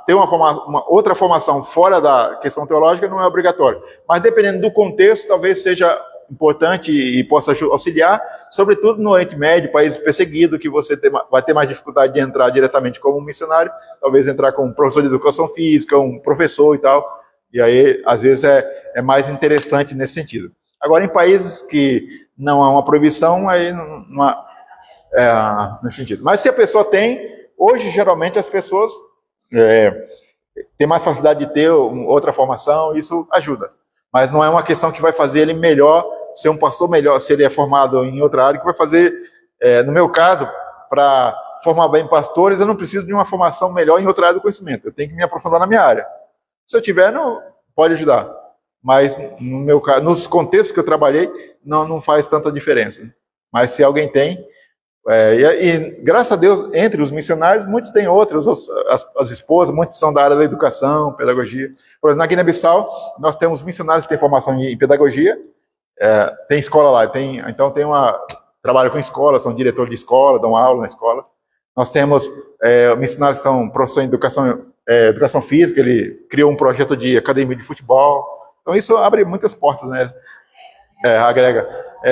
ter uma outra formação fora da questão teológica não é obrigatório. Mas, dependendo do contexto, talvez seja importante e possa auxiliar, sobretudo no Oriente Médio, país perseguido, que você vai ter mais dificuldade de entrar diretamente como missionário, talvez entrar como professor de educação física, um professor e tal, e aí, às vezes, é mais interessante nesse sentido. Agora, em países que não há uma proibição, aí não há nesse sentido. Mas se a pessoa hoje, geralmente, as pessoas têm mais facilidade de ter outra formação, isso ajuda. Mas não é uma questão que vai fazer ele melhor, ser um pastor melhor, se ele é formado em outra área, que vai fazer, no meu caso, para formar bem pastores, eu não preciso de uma formação melhor em outra área do conhecimento. Eu tenho que me aprofundar na minha área. Se eu tiver, não pode ajudar. Mas, no meu caso, nos contextos que eu trabalhei, não faz tanta diferença. Mas se alguém tem... e graças a Deus, entre os missionários, muitos têm outros, as esposas, muitos são da área da educação, pedagogia. Por exemplo, na Guiné-Bissau, nós temos missionários que têm formação em pedagogia, tem escola lá, então trabalham com escola, são diretores de escola, dão aula na escola. Nós temos missionários que são professores de educação física, ele criou um projeto de academia de futebol. Então isso abre muitas portas, né? Agrega.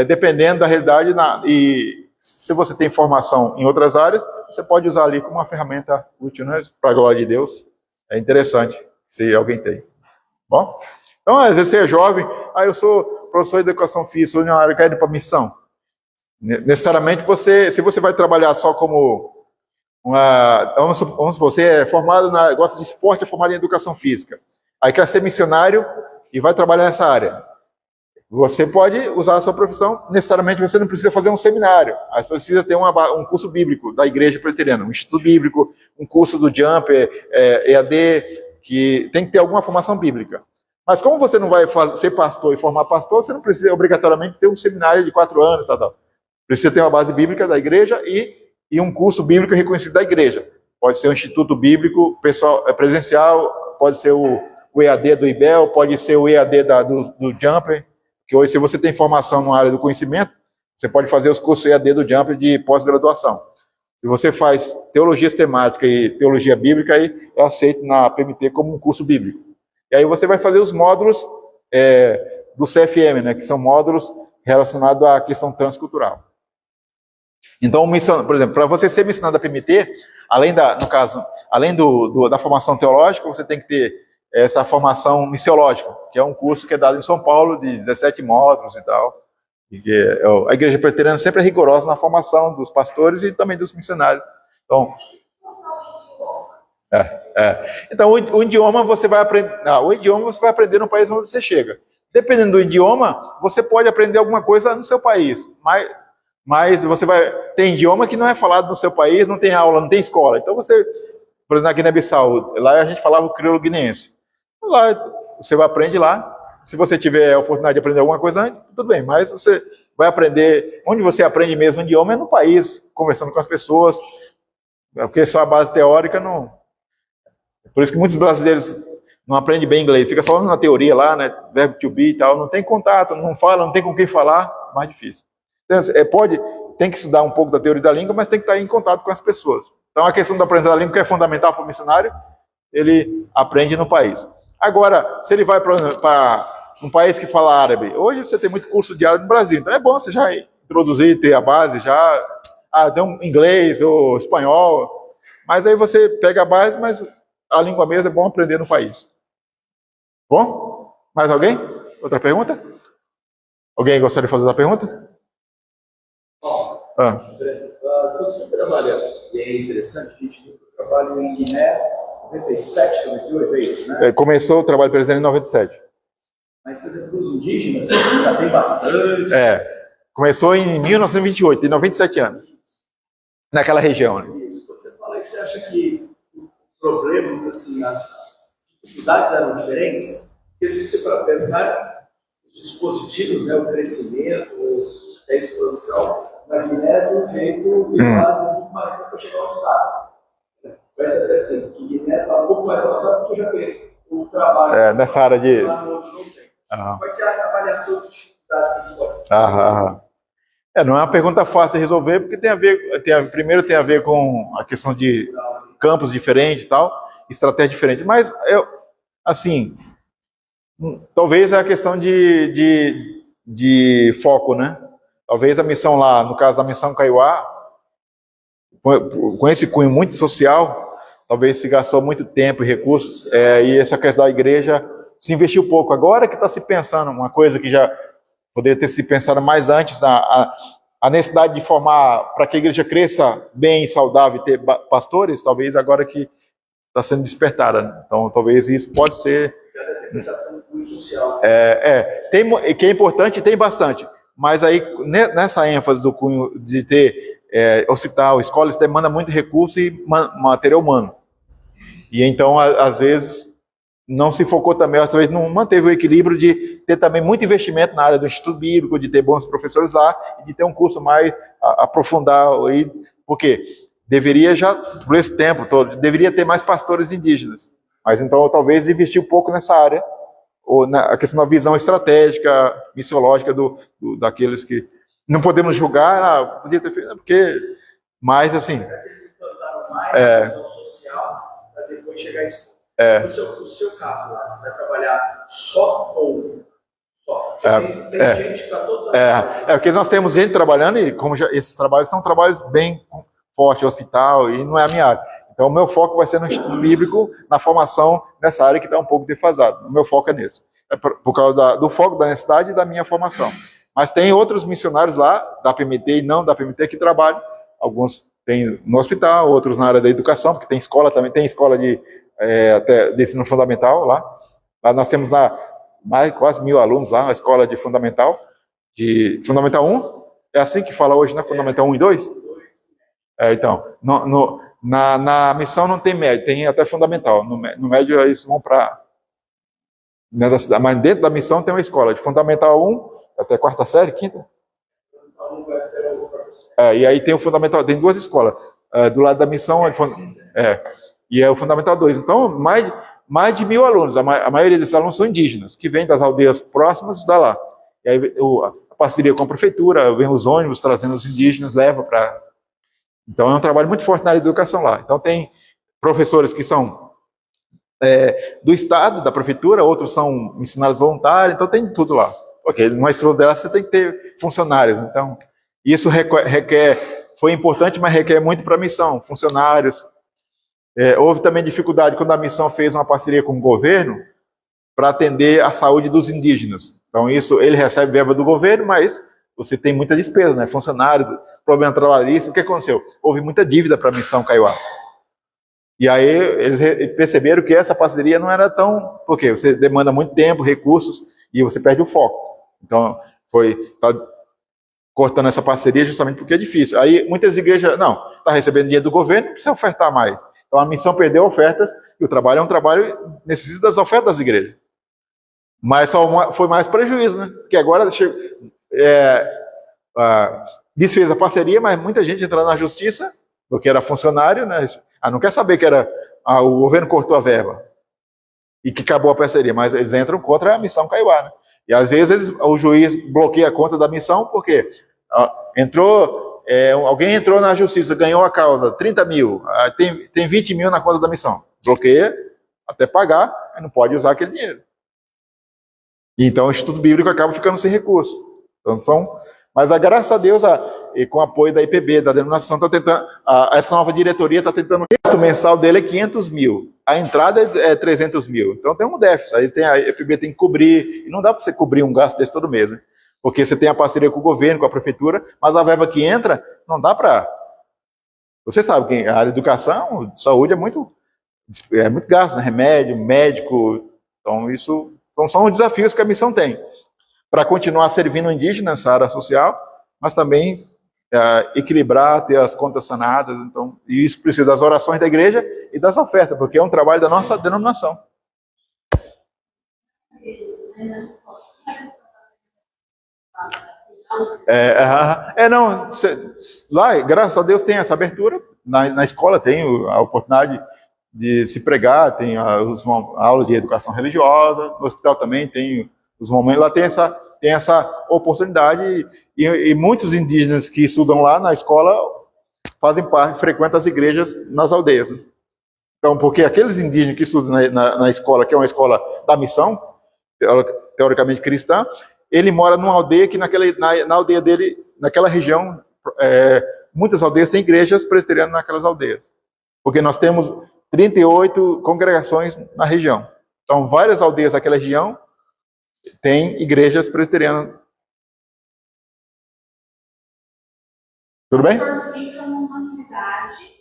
Dependendo da realidade, e se você tem formação em outras áreas, você pode usar ali como uma ferramenta útil, né? Para a glória de Deus. É interessante, se alguém tem. Bom? Então, às vezes você é jovem, eu sou professor de educação física, sou de uma área que quero ir para missão. Necessariamente, se você vai trabalhar só como vamos supor, você é formado gosta de esporte, é formado em educação física. Aí quer ser missionário e vai trabalhar nessa área. Você pode usar a sua profissão, necessariamente você não precisa fazer um seminário, mas precisa ter um curso bíblico da Igreja Presbiteriana, um instituto bíblico, um curso do Jumper, EAD, que tem que ter alguma formação bíblica. Mas como você não vai ser pastor e formar pastor, você não precisa obrigatoriamente ter um seminário de 4 anos, tal. Precisa ter uma base bíblica da igreja e um curso bíblico reconhecido da igreja. Pode ser um instituto bíblico presencial, pode ser o EAD do IBEL, pode ser o EAD do Jumper, que hoje, se você tem formação na área do conhecimento, você pode fazer os cursos EAD do Jumper de pós-graduação. Se você faz teologia sistemática e teologia bíblica, aí é aceito na PMT como um curso bíblico. E aí você vai fazer os módulos do CFM, né, que são módulos relacionados à questão transcultural. Então, por exemplo, para você ser missionário da PMT, além da formação teológica, você tem que ter essa formação missiológica, que é um curso que é dado em São Paulo, de 17 módulos e tal. A Igreja Presbiteriana sempre é rigorosa na formação dos pastores e também dos missionários. Então, então o idioma você vai aprender. O idioma você vai aprender no país onde você chega. Dependendo do idioma, você pode aprender alguma coisa no seu país, mas você tem idioma que não é falado no seu país, não tem aula, não tem escola. Então por exemplo, na Guiné-Bissau, lá a gente falava o crioulo guineense. Lá você aprende lá. Se você tiver a oportunidade de aprender alguma coisa antes, tudo bem, mas você vai aprender. Onde você aprende mesmo o idioma é no país, conversando com as pessoas, porque só a base teórica não. Por isso que muitos brasileiros não aprendem bem inglês, fica só na teoria lá, né? Verbo to be e tal, não tem contato, não fala, não tem com quem falar, mais difícil. Então, tem que estudar um pouco da teoria da língua, mas tem que estar em contato com as pessoas. Então a questão da aprendizagem da língua, que é fundamental para o missionário, ele aprende no país. Agora, se ele vai para um país que fala árabe, hoje você tem muito curso de árabe no Brasil, então é bom você já introduzir, ter a base já, tem um inglês ou espanhol, mas aí você pega a base, mas a língua mesmo é bom aprender no país. Bom? Mais alguém? Outra pergunta? Alguém gostaria de fazer outra pergunta? Quando você trabalha, e é interessante, a gente viu que eu trabalho em Guiné, 97, 98, é isso, né? Começou o trabalho presente em 97. Mas, por exemplo, os indígenas já tem bastante. Começou em 1928, tem 97 anos. Naquela região. Né? Isso. Quando você fala isso, você acha que o problema, assim, as dificuldades eram diferentes? Porque se você para pensar, os dispositivos, né, o crescimento, a expansão, na Guiné, de um jeito, demora um pouco mais tempo para chegar onde está. Vai ser até assim, que Guiné está um pouco mais avançado porque eu já vejo o trabalho nessa área de... lá no outro não tem. Vai ser a avaliação de dificuldades que a gente pode fazer. Não é uma pergunta fácil de resolver, porque primeiro tem a ver com a questão de campos diferentes e tal, estratégia diferente. Mas, assim, talvez é a questão de foco, né? Talvez a missão lá, no caso da missão Kaiowá, com esse cunho muito social, talvez se gastou muito tempo e recursos, e essa questão da igreja se investiu pouco. Agora que está se pensando, uma coisa que já poderia ter se pensado mais antes, a necessidade de formar, para que a igreja cresça bem e saudável e ter pastores, talvez agora que está sendo despertada. Né? Então, talvez isso pode ser... social. Que é importante, tem bastante. Mas aí, nessa ênfase do cunho de ter hospital, escola, isso demanda muito recurso e material humano. E então, às vezes, não se focou também, às vezes não manteve o equilíbrio de ter também muito investimento na área do Instituto Bíblico, de ter bons professores lá, e de ter um curso mais aprofundado. Porque deveria já, por esse tempo todo, deveria ter mais pastores indígenas. Mas então, talvez investir um pouco nessa área, ou a questão da visão estratégica, missiológica daqueles que não podemos julgar, podia ter feito, porque, mas assim... Eles implantaram mais a visão social para depois chegar a isso. No seu caso, lá, você vai trabalhar só com... Tem gente para todos os porque nós temos gente trabalhando, e como esses trabalhos são trabalhos bem fortes, hospital, e não é a minha área. Então, o meu foco vai ser no Instituto Bíblico, na formação nessa área que está um pouco defasada. O meu foco é nisso. É por causa do foco, da necessidade e da minha formação. Mas tem outros missionários lá, da PMT e não da PMT, que trabalham. Alguns tem no hospital, outros na área da educação, porque tem escola também, tem escola de ensino fundamental lá. Lá nós temos quase 1.000 alunos lá, uma escola de Fundamental 1. É assim que fala hoje, né? Fundamental 1 e 2? Então, na missão não tem médio, tem até fundamental. No médio eles vão para... Mas dentro da missão tem uma escola de Fundamental 1 até 4ª série, 5ª. E aí tem o Fundamental, tem 2 escolas. Do lado da missão, e é o Fundamental 2. Então, mais de 1.000 alunos. A maioria desses alunos são indígenas, que vêm das aldeias próximas estudar lá. E aí a parceria com a prefeitura, vem os ônibus trazendo os indígenas, leva para... Então, é um trabalho muito forte na área de educação lá. Então, tem professores que são do Estado, da prefeitura, outros são missionários voluntários, então tem tudo lá. Ok, numa estrutura dela você tem que ter funcionários. Então, isso foi importante, mas requer muito para a missão, funcionários. Houve também dificuldade quando a missão fez uma parceria com o governo para atender a saúde dos indígenas. Então, ele recebe verba do governo, mas você tem muita despesa, né? Funcionário, problema trabalhista. O que aconteceu? Houve muita dívida para a missão Kaiowá. E aí eles perceberam que essa parceria não era tão... Porque você demanda muito tempo, recursos, e você perde o foco. Então, está cortando essa parceria justamente porque é difícil. Aí muitas igrejas, está recebendo dinheiro do governo, precisa ofertar mais. Então a missão perdeu ofertas, e o trabalho é um trabalho, necessita das ofertas das igrejas. Mas só foi mais prejuízo, né? Porque agora desfez a parceria, mas muita gente entrando na justiça, porque era funcionário, né? Não quer saber que o governo cortou a verba e que acabou a parceria, mas eles entram contra a missão Kaiowá, né? E às vezes o juiz bloqueia a conta da missão, porque alguém entrou na justiça, ganhou a causa, 30 mil, tem 20 mil na conta da missão. Bloqueia até pagar, aí não pode usar aquele dinheiro. E então o Instituto Bíblico acaba ficando sem recurso. Então, mas graças a Deus, e com o apoio da IPB, da denominação, essa nova diretoria está tentando... O gasto mensal dele é 500 mil. A entrada é 300 mil. Então tem um déficit. Aí a IPB tem que cobrir. E não dá para você cobrir um gasto desse todo mês, né? Porque você tem a parceria com o governo, com a prefeitura, mas a verba que entra, não dá para... Você sabe que a área de educação, saúde é muito gasto, né? Remédio, médico. Então são os desafios que a missão tem. Para continuar servindo o indígena nessa área social, mas também equilibrar, ter as contas sanadas. Então, e isso precisa das orações da igreja e das ofertas, porque é um trabalho da nossa denominação. Não, lá, graças a Deus, tem essa abertura. Na escola tem a oportunidade de se pregar, tem a aula de educação religiosa, no hospital também tem os momentos, lá tem essa oportunidade, e muitos indígenas que estudam lá na escola fazem parte, frequentam as igrejas nas aldeias. Então, porque aqueles indígenas que estudam na escola, que é uma escola da missão, teoricamente cristã, ele mora numa aldeia que na aldeia dele, naquela região, muitas aldeias têm igrejas presbiterianas naquelas aldeias. Porque nós temos 38 congregações na região. Então, várias aldeias daquela região têm igrejas presbiterianas. Tudo bem? Fica numa cidade,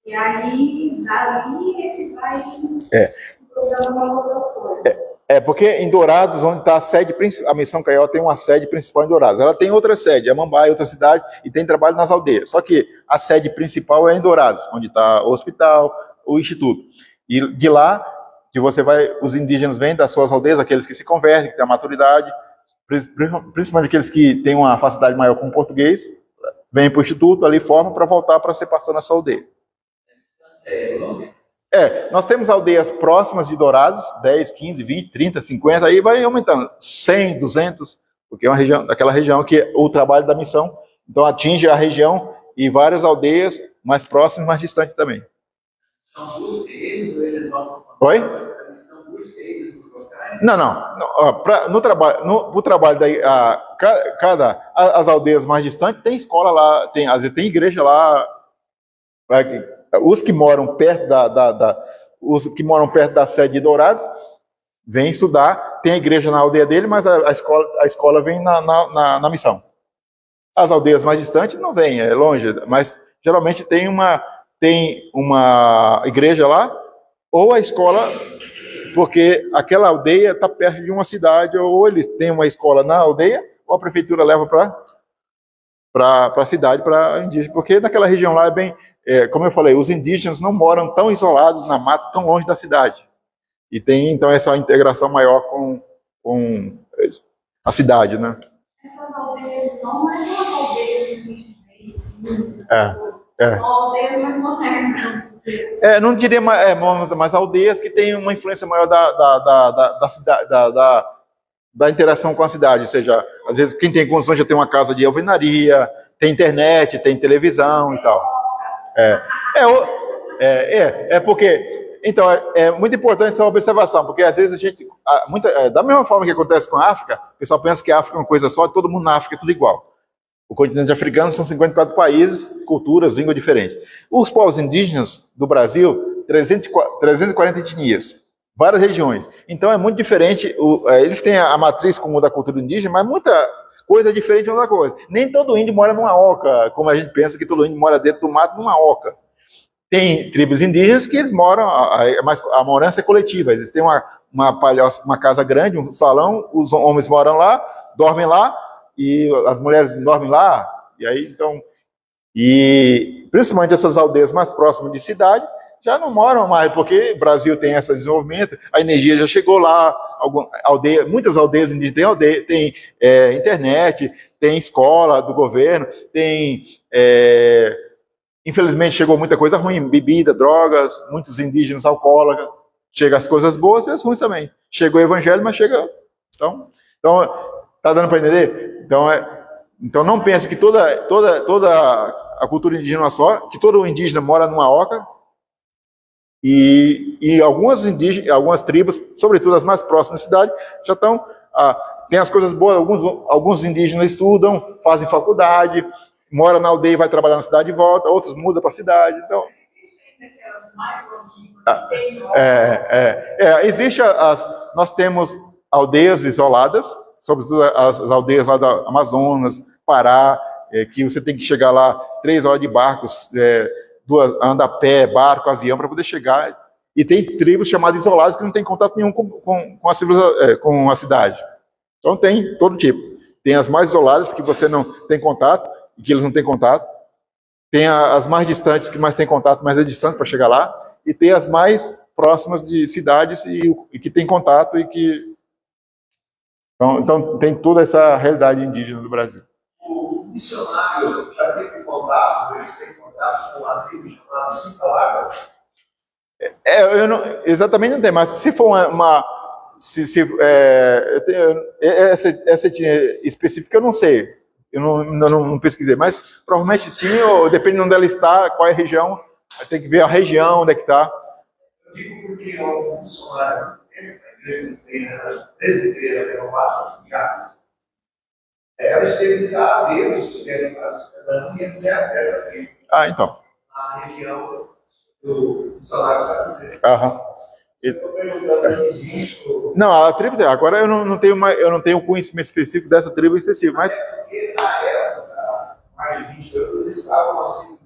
e aí, dali é que vai programar outras coisas. Porque em Dourados, onde está a sede principal, a Missão Caió tem uma sede principal em Dourados. Ela tem outra sede, Amambai, outra cidade, e tem trabalho nas aldeias. Só que a sede principal é em Dourados, onde está o hospital, o instituto. E de lá, que você vai, os indígenas vêm das suas aldeias, aqueles que se convertem, que têm a maturidade, principalmente aqueles que têm uma facilidade maior com o português, vêm para o instituto, ali formam para voltar para ser pastor na sua aldeia. Nós temos aldeias próximas de Dourados, 10, 15, 20, 30, 50, aí vai aumentando, 100, 200, porque é uma região, daquela região que é o trabalho da missão, então atinge a região e várias aldeias mais próximas, mais distantes também. São busca eles ou eles vão? Oi? São busca eles nos locais? Não. No trabalho as aldeias mais distantes tem escola lá, às vezes tem igreja lá. Os que moram perto da sede de Dourados vêm estudar, tem a igreja na aldeia dele, mas a escola vem na missão. As aldeias mais distantes não vêm, é longe, mas geralmente tem uma igreja lá, ou a escola, porque aquela aldeia está perto de uma cidade, ou ele tem uma escola na aldeia, ou a prefeitura leva para a cidade, para indígena, porque naquela região lá é bem, como eu falei, os indígenas não moram tão isolados na mata, tão longe da cidade. E tem, então, essa integração maior com a cidade, né? Essas aldeias, então, não é uma aldeias indígenas. São aldeias mais modernas. Não diria mas aldeias que têm uma influência maior da cidade, da interação com a cidade, ou seja, às vezes quem tem condições já tem uma casa de alvenaria, tem internet, tem televisão e tal. Porque, então, é muito importante essa observação, porque às vezes a gente, da mesma forma que acontece com a África, o pessoal pensa que a África é uma coisa só, todo mundo na África é tudo igual. O continente africano são 54 países, culturas, línguas diferentes. Os povos indígenas do Brasil, 340 etnias, várias regiões. Então é muito diferente, eles têm a matriz comum da cultura indígena, mas muita coisa diferente uma da coisa. Nem todo índio mora numa oca, como a gente pensa que todo índio mora dentro do mato numa oca. Tem tribos indígenas que eles moram, mas a morança é coletiva, eles têm uma casa grande, um salão, os homens moram lá, dormem lá, e as mulheres dormem lá, e aí, então, e principalmente essas aldeias mais próximas de cidade, já não moram mais, porque o Brasil tem esse desenvolvimento, a energia já chegou lá, muitas aldeias indígenas têm internet, tem escola do governo, infelizmente chegou muita coisa ruim, bebida, drogas, muitos indígenas alcoólatras, chega as coisas boas e as ruins também. Chegou o evangelho, mas chega... Então tá dando para entender? Então não pense que toda a cultura indígena é só, que todo indígena mora numa oca, e algumas tribos, sobretudo as mais próximas da cidade, já estão, tem as coisas boas, alguns indígenas estudam, fazem faculdade, moram na aldeia e vai trabalhar na cidade e volta, outros mudam para a cidade, então... nós temos aldeias isoladas, sobretudo as aldeias lá da Amazonas, Pará, que você tem que chegar lá 3 horas de barcos, anda a pé, barco, avião, para poder chegar. E tem tribos chamadas isoladas que não tem contato nenhum com a cidade. Então tem todo tipo. Tem as mais isoladas, que você não tem contato, e que eles não têm contato. Tem as mais distantes, que mais tem contato, mas é distante para chegar lá. E tem as mais próximas de cidades e que tem contato e que... Então, tem toda essa realidade indígena do Brasil. O missionário já teve contato, eles têm contato com uma tribo chamada Simpalaga? Eu não, exatamente não tem, mas se for essa etnia específica eu não sei, eu não pesquisei, mas provavelmente sim, ou dependendo de onde ela está, qual é a região, tem que ver a região onde é que está. Eu digo porque o missionário, a igreja tem presbiteriana renovada, ela esteve em casa, eles estiveram em casa, e eles eram dessa tribo. Então. Na região do missionário está dizendo. Estou perguntando se existe. Não, a tribo, agora eu não tenho conhecimento específico dessa tribo específica, mas. Porque na época, mais de 20 anos, eles estavam assim,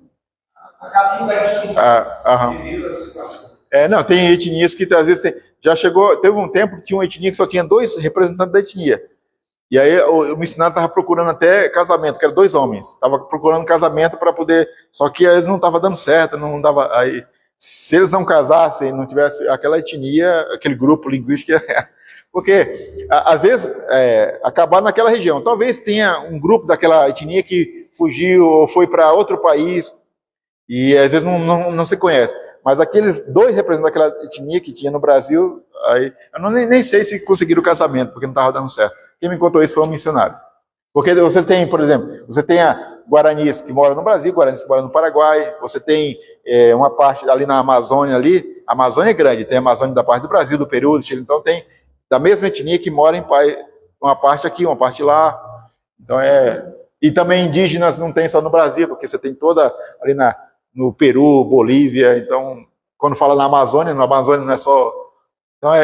a caminho da extinção, devido à situação. Não, tem etnias que às vezes teve um tempo que tinha uma etnia que só tinha 2 representantes da etnia. E aí o missionário estava procurando até casamento, que eram 2 homens. Estava procurando casamento para poder... Só que eles não estavam dando certo, não dava... Aí, se eles não casassem, não tivesse aquela etnia, aquele grupo linguístico... Porque, às vezes, acabar naquela região. Talvez tenha um grupo daquela etnia que fugiu ou foi para outro país e às vezes não se conhece. Mas aqueles 2 representantes daquela etnia que tinha no Brasil, aí, eu nem sei se conseguiram o casamento, porque não estava dando certo. Quem me contou isso foi um missionário. Porque você tem, por exemplo, você tem a guaranis que mora no Brasil, guaranis que mora no Paraguai, você tem uma parte ali na Amazônia ali, a Amazônia é grande, tem a Amazônia da parte do Brasil, do Peru, do Chile, então tem da mesma etnia que mora em uma parte aqui, uma parte lá. Então e também indígenas não tem só no Brasil, porque você tem toda ali no Peru, Bolívia, então, quando fala na Amazônia não é só...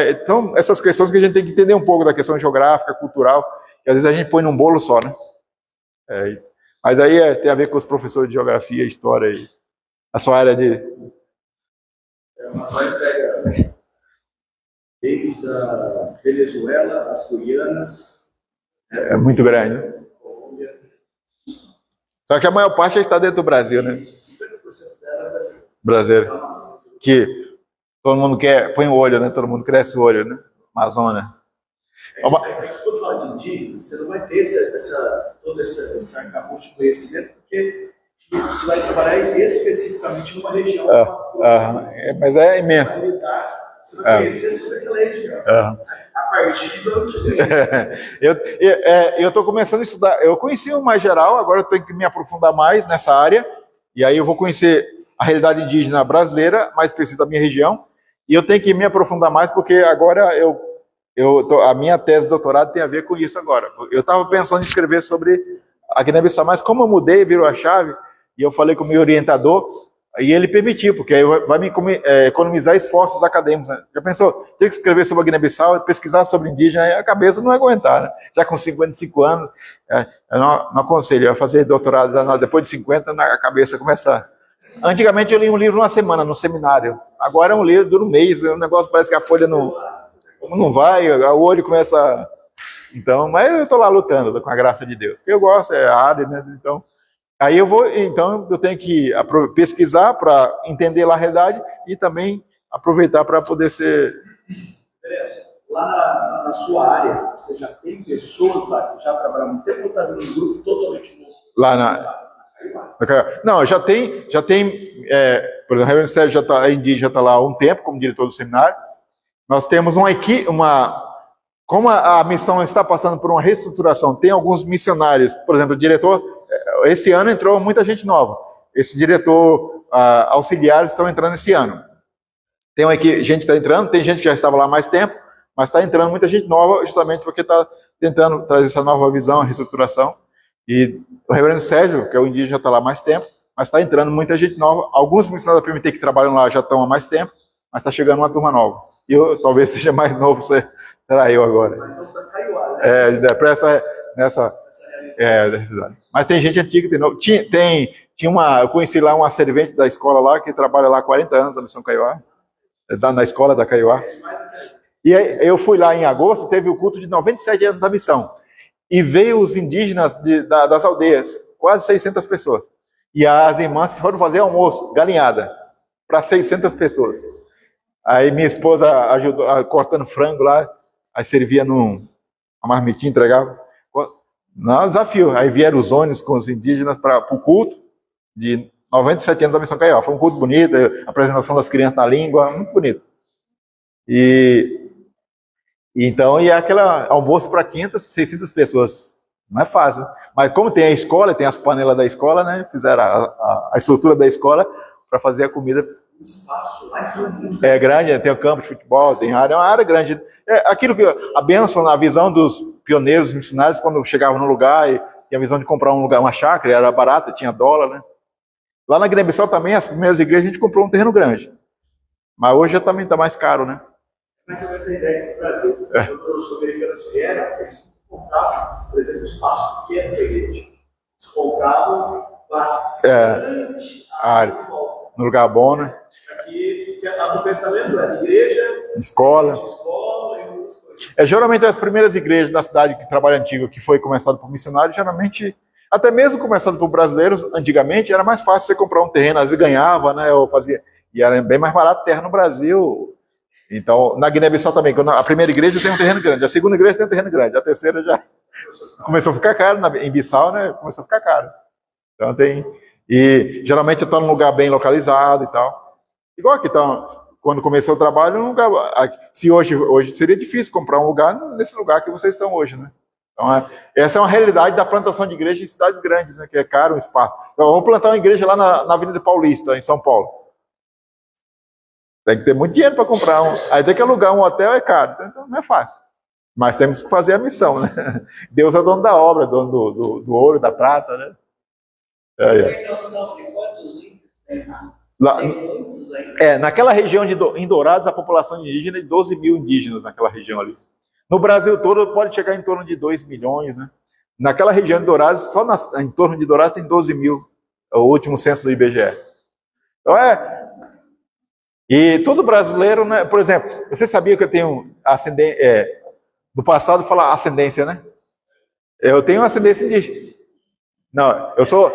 Então, essas questões que a gente tem que entender um pouco da questão geográfica, cultural, que às vezes a gente põe num bolo só, né? Mas aí tem a ver com os professores de geografia, história e a sua área de... A Amazônia pega desde a Venezuela, as Guianas... É muito grande, né? Só que a maior parte está dentro do Brasil, né? 50% dela é Brasil. Brasileiro. Que todo mundo põe o olho, né? Todo mundo cresce o olho, né? Amazônia. Quando fala de indígena, você não vai ter todo esse arcabouço de conhecimento, porque você vai trabalhar especificamente numa região. Mas é imenso. Você vai conhecer sobre aquela região. A partir do ano que vem. Eu estou começando a estudar. Eu conheci o mais geral, agora eu tenho que me aprofundar mais nessa área. E aí eu vou conhecer a realidade indígena brasileira, mais específica da minha região. E eu tenho que me aprofundar mais, porque agora a minha tese de doutorado tem a ver com isso agora. Eu estava pensando em escrever sobre a Guiné-Bissau, mas como eu mudei, virou a chave, e eu falei com o meu orientador, e ele permitiu, porque aí vai me economizar esforços acadêmicos. Né? Já pensou? Ter que escrever sobre a Guiné-Bissau, pesquisar sobre indígena, aí a cabeça não vai aguentar, né? Já com 55 anos, eu não aconselho, eu fazer doutorado depois de 50, a cabeça começa... Antigamente eu li um livro uma semana no seminário, agora é um livro, dura um mês, o negócio parece que a folha não vai, o olho começa... Então, mas eu estou lá lutando, com a graça de Deus, porque eu gosto, é a área, né? Então... Aí eu tenho que pesquisar para entender lá a realidade e também aproveitar para poder ser... Lá na sua área, você já tem pessoas lá que já trabalham há muito tempo ou está num grupo totalmente novo? Não, já tem por exemplo, o Reverendo Sérgio já está lá há um tempo como diretor do seminário. Nós temos uma equipe, como a missão está passando por uma reestruturação, tem alguns missionários, por exemplo, o diretor... Esse ano entrou muita gente nova. Esse diretor auxiliares estão entrando esse ano. Tem uma equipe, gente está entrando, tem gente que já estava lá há mais tempo, mas está entrando muita gente nova, justamente porque está tentando trazer essa nova visão, a reestruturação. E o Reverendo Sérgio, que é o indígena, já está lá há mais tempo, mas está entrando muita gente nova. Alguns missionários da PMT que trabalham lá já estão há mais tempo, mas está chegando uma turma nova. E eu talvez seja mais novo, será eu agora. Mas tem gente antiga, eu conheci lá uma servente da escola lá, que trabalha lá há 40 anos na Missão Kaiowá, na escola da Kaiowá. E aí, eu fui lá em agosto, teve o culto de 97 anos da missão. e veio os indígenas das aldeias, quase 600 pessoas. E as irmãs foram fazer almoço, galinhada, para 600 pessoas. Aí minha esposa ajudou cortando frango lá, aí servia numa marmitinha, entregava. Não, desafio. Aí vieram os ônibus com os indígenas para o culto de 97 anos da Missão Caió. Foi um culto bonito, apresentação das crianças na língua, muito bonito. Então, aquele almoço para 500, 600 pessoas. Não é fácil. Mas como tem a escola, tem as panelas da escola, né? Fizeram a estrutura da escola para fazer a comida. O espaço lá é muito É grande, tem o campo de futebol, tem área, é uma área grande. É aquilo que a bênção, a visão dos pioneiros missionários, quando chegavam no lugar e tinha a visão de comprar um lugar, uma chácara, era barata, tinha dólar, né? Lá na Guiné-Bissau também, as primeiras igrejas, a gente comprou um terreno grande. Mas hoje já também está mais caro, né? mais ou menos a ideia aqui no Brasil. Quando os americanos vieram, eles compravam, por exemplo, um espaço pequeno da igreja. Eles compravam bastante área no lugar bom, né? Aqui, o pensamento é igreja, escola e outras coisas. Geralmente as primeiras igrejas da cidade que trabalho antigo, que foi começado por missionários, geralmente, até mesmo começado por brasileiros, antigamente, era mais fácil você comprar um terreno, às vezes ganhava, né? Ou fazia, e era bem mais barato terra no Brasil. Então, na Guiné-Bissau também, quando a primeira igreja tem um terreno grande, a segunda igreja tem um terreno grande, a terceira já começou a ficar caro, em Bissau, né? Começou a ficar caro. Então tem. E geralmente está num lugar bem localizado e tal. Igual aqui, então, quando começou o trabalho, um lugar. Se hoje seria difícil comprar um lugar nesse lugar que vocês estão hoje, né? Então, essa é uma realidade da plantação de igreja em cidades grandes, né? Que é caro o espaço. Então, vamos plantar uma igreja lá na Avenida Paulista, em São Paulo. Tem que ter muito dinheiro para comprar um. Aí tem que alugar um hotel, é caro. Então não é fácil. Mas temos que fazer a missão, né? Deus é dono da obra, dono do ouro, da prata, né? Tem noção de quantos índios tem lá? Tem muitos aí. Naquela região em Dourados, a população indígena é de 12 mil indígenas naquela região ali. No Brasil todo pode chegar em torno de 2 milhões, né? Naquela região de Dourados, só em torno de Dourados tem 12 mil, é o último censo do IBGE. Então e todo brasileiro, né? Por exemplo, você sabia que eu tenho ascendência, do passado fala ascendência, né? Eu tenho ascendência indígena. Não, eu sou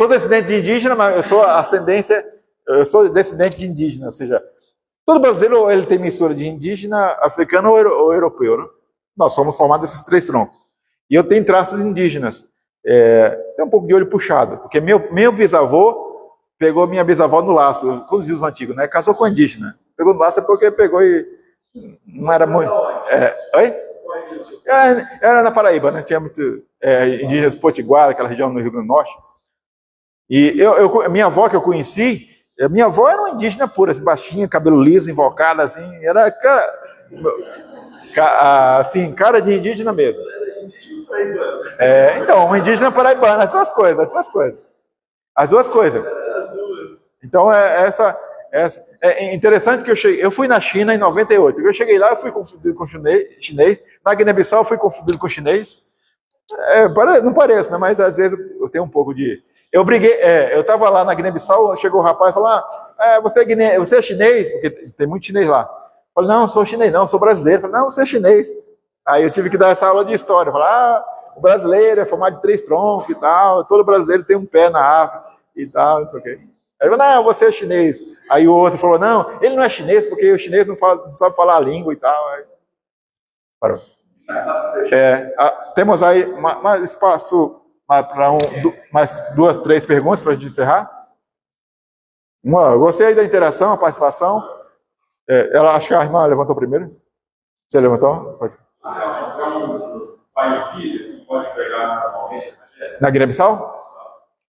descendente de indígena, mas eu sou descendente de indígena, ou seja, todo brasileiro ele tem mistura de indígena, africano ou europeu, né? Nós somos formados desses três troncos. E eu tenho traços indígenas. Tem um pouco de olho puxado, porque meu bisavô pegou minha bisavó no laço, como diziam os antigos, né? Casou com a indígena. Pegou no laço porque pegou e não era muito. Oi? Era na Paraíba, né? Tinha muito indígenas potiguara, aquela região no Rio Grande do Norte. E minha avó que eu conheci, minha avó era uma indígena pura, assim, baixinha, cabelo liso, invocada, assim, era assim, cara de indígena mesmo. Então, uma indígena paraibana, as duas coisas. Então, é interessante que eu fui na China em 98. Eu cheguei lá, eu fui confundido com chinês. Na Guiné-Bissau, eu fui confundido com chinês. Não parece, né? Mas às vezes eu tenho um pouco de... Eu briguei, eu estava lá na Guiné-Bissau, chegou o rapaz e falou, você é chinês? Porque tem muito chinês lá. Eu falei, não, sou chinês não, sou brasileiro. Eu falei, não, você é chinês. Aí eu tive que dar essa aula de história. Eu falei, o brasileiro é formado de 3 troncos e tal, todo brasileiro tem um pé na África e tal, não sei o quê. Aí eu falei, não, você é chinês. Aí o outro falou, não, ele não é chinês porque o chinês não sabe falar a língua e tal. Aí parou. Temos aí mais espaço para mais 2, 3 perguntas para a gente encerrar. Eu gostei aí da interação, a participação. Acho que a irmã levantou primeiro. Você levantou? Pode. País livre, assim, pode pegar normalmente na Guiné-Bissau?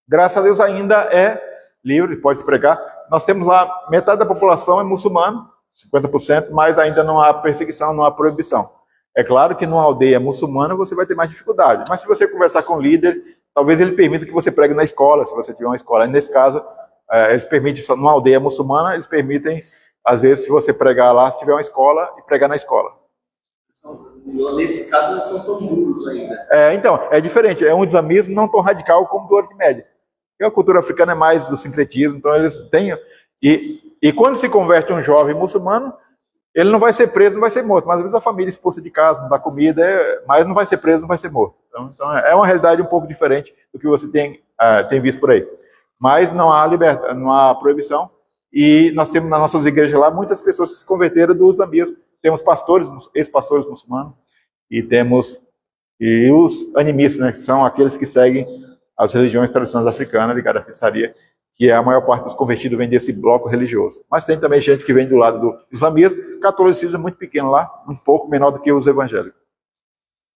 Graças a Deus ainda é livre, pode se pregar. Nós temos lá, metade da população é muçulmana, 50%, mas ainda não há perseguição, não há proibição. É claro que numa aldeia muçulmana você vai ter mais dificuldade, mas se você conversar com o líder, talvez ele permita que você pregue na escola, se você tiver uma escola. E nesse caso, eles permitem, numa aldeia muçulmana, eles permitem, às vezes, se você pregar lá, se tiver uma escola, e pregar na escola. Nesse caso, não são tão duros ainda. Então, é diferente, é um islamismo não tão radical como do Oriente Médio. A cultura africana é mais do sincretismo, então eles têm... E quando se converte um jovem muçulmano, Ele não vai ser preso, não vai ser morto, mas às vezes a família expulsa de casa, não dá comida, mas não vai ser preso, não vai ser morto. Então é uma realidade um pouco diferente do que você tem visto por aí. Mas não há não há proibição, e nós temos nas nossas igrejas lá muitas pessoas que se converteram do islamismo. Temos pastores, ex-pastores muçulmanos, e temos os animistas, né, que são aqueles que seguem as religiões tradicionais africanas ligadas à feitiçaria, que a maior parte dos convertidos vem desse bloco religioso. Mas tem também gente que vem do lado do islamismo. Catolicismo é muito pequeno lá, um pouco menor do que os evangélicos.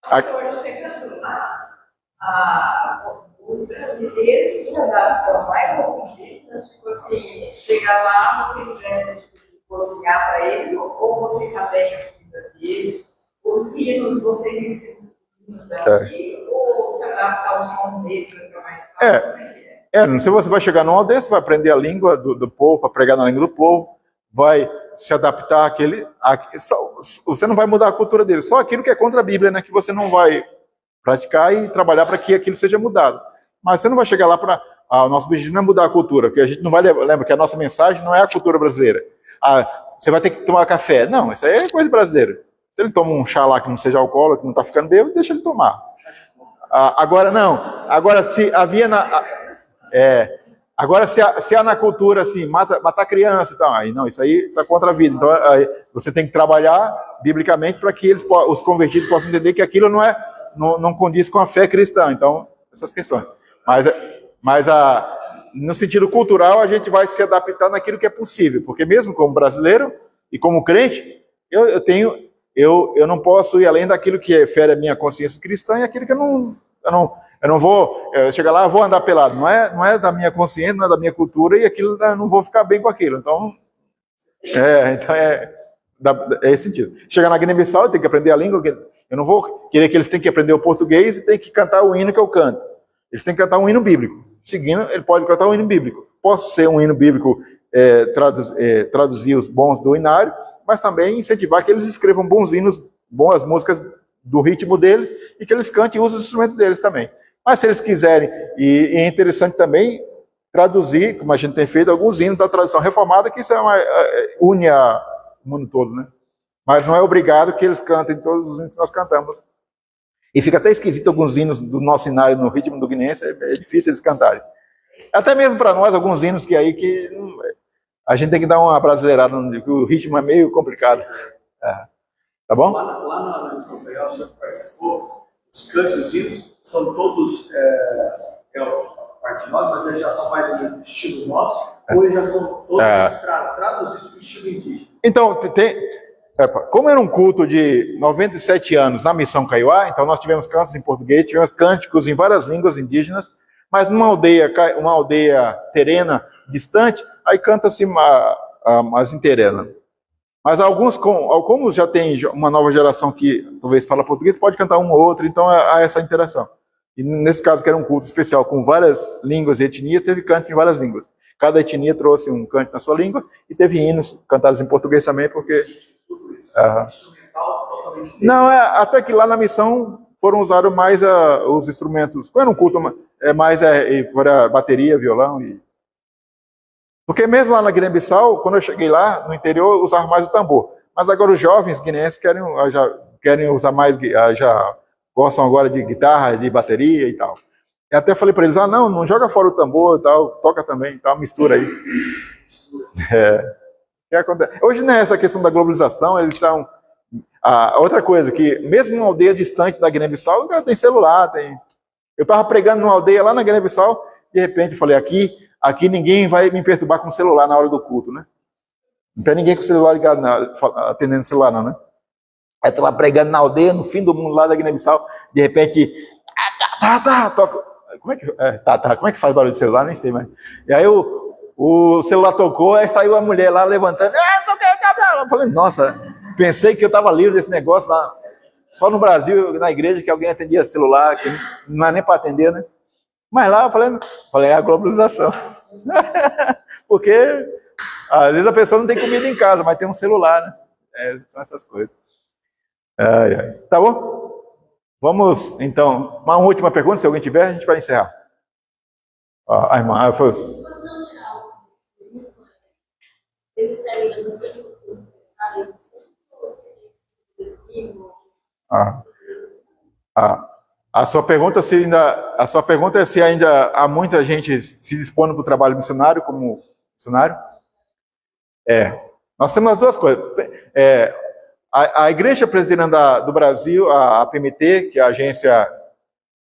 Agora, chegando lá, os brasileiros se adaptam mais aos indígenas, tipo assim, chegar lá, vocês devem cozinhar para eles, ou vocês já têm a comida deles, os hinos, vocês ensinam os hinos daqui, ou se adaptar ao som deles para ficar mais fácil? Não sei se você vai chegar num aldeia, você vai aprender a língua do povo, para pregar na língua do povo, vai se adaptar àquele. Você não vai mudar a cultura dele, só aquilo que é contra a Bíblia, né, que você não vai praticar e trabalhar para que aquilo seja mudado. Mas você não vai chegar lá para. O nosso objetivo não é mudar a cultura, porque a gente não vai lembra que a nossa mensagem não é a cultura brasileira. Você vai ter que tomar café. Não, isso aí é coisa brasileira. Se ele toma um chá lá que não seja alcoólico, que não está ficando bêbado, deixa ele tomar. Agora não. Agora se havia Agora, se há na cultura assim, matar criança e tal, aí não, isso aí está contra a vida. Então, aí você tem que trabalhar biblicamente para que os convertidos possam entender que aquilo não condiz com a fé cristã. Então, essas questões. Mas no sentido cultural, a gente vai se adaptar naquilo que é possível, porque mesmo como brasileiro e como crente, eu não posso ir além daquilo que fere a minha consciência cristã e aquilo que eu não vou chegar lá, vou andar pelado. Não é da minha consciência, não é da minha cultura, e aquilo eu não vou ficar bem com aquilo. Então é esse sentido. Chegar na Guiné-Bissau, eu tenho que aprender a língua. Eu não vou querer que eles tenham que aprender o português e tenham que cantar o hino que eu canto. Eles têm que cantar um hino bíblico. Seguindo, ele pode cantar um hino bíblico. Posso ser um hino bíblico, traduzir os bons do hinário, mas também incentivar que eles escrevam bons hinos, boas músicas do ritmo deles, e que eles cantem e usem os instrumentos deles também. Mas se eles quiserem, e é interessante também traduzir, como a gente tem feito, alguns hinos da tradição reformada, que isso une o mundo todo, né? Mas não é obrigado que eles cantem todos os hinos que nós cantamos. E fica até esquisito alguns hinos do nosso hinário no ritmo do guinense, é difícil eles cantarem. Até mesmo para nós, alguns hinos que a gente tem que dar uma brasileirada, porque o ritmo é meio complicado. Tá bom? Lá na Missão Imperial, o senhor participou, os cantos dos hinos são todos parte de nós, mas eles já são mais ou menos do estilo nosso, ou eles já são todos traduzidos para o estilo indígena? Então, como era um culto de 97 anos na Missão Kaiowá, então nós tivemos cantos em português, tivemos cânticos em várias línguas indígenas, mas numa aldeia terrena distante, aí canta-se mais em terena. Mas alguns, como já tem uma nova geração que talvez fala português, pode cantar um ou outro, então há essa interação. E nesse caso, que era um culto especial com várias línguas e etnias, teve canto em várias línguas. Cada etnia trouxe um canto na sua língua e teve hinos cantados em português também, porque... Não, até que lá na missão foram usados mais os instrumentos. Quando era um culto, mais bateria, violão e... Porque mesmo lá na Guiné-Bissau, quando eu cheguei lá, no interior, usava mais o tambor. Mas agora os jovens guineenses querem usar mais, já gostam agora de guitarra, de bateria e tal. Eu até falei para eles, não joga fora o tambor e tal, toca também, tal, mistura aí. Que acontece? Hoje não é essa questão da globalização, eles estão... outra coisa, que mesmo uma aldeia distante da Guiné-Bissau, tem celular, tem... Eu estava pregando numa aldeia lá na Guiné-Bissau, de repente eu falei, aqui ninguém vai me perturbar com o celular na hora do culto, né? Não tem ninguém com o celular ligado, atendendo o celular, não, né? Aí estou lá pregando na aldeia, no fim do mundo lá da Guiné-Bissau, de repente, toca. Como é que faz barulho de celular? Nem sei, mas... E aí o celular tocou, aí saiu a mulher lá levantando, eu falei, nossa, pensei que eu estava livre desse negócio lá. Só no Brasil, na igreja, que alguém atendia celular, que não é nem para atender, né? Mas lá eu falei, é a globalização. Porque às vezes a pessoa não tem comida em casa, mas tem um celular, né? São essas coisas. Tá bom? Vamos, então, uma última pergunta, se alguém tiver, a gente vai encerrar. A irmã, foi. Ah. A sua pergunta é se ainda há muita gente se dispondo para o trabalho missionário como missionário? Nós temos as duas coisas. A Igreja Presbiteriana do Brasil, a PMT, que é a agência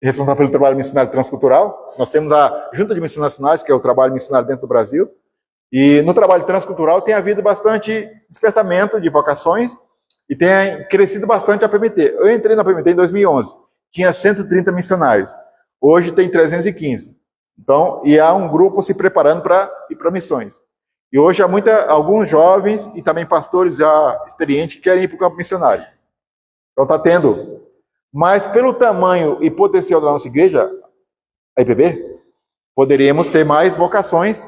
responsável pelo trabalho missionário transcultural, nós temos a Junta de Missionários Nacionais, que é o trabalho missionário dentro do Brasil, e no trabalho transcultural tem havido bastante despertamento de vocações e tem crescido bastante a PMT. Eu entrei na PMT em 2011, tinha 130 missionários, hoje tem 315. Então, e há um grupo se preparando para ir para missões. E hoje há alguns jovens e também pastores já experientes que querem ir para o campo missionário. Então está tendo. Mas pelo tamanho e potencial da nossa igreja, a IPB, poderíamos ter mais vocações.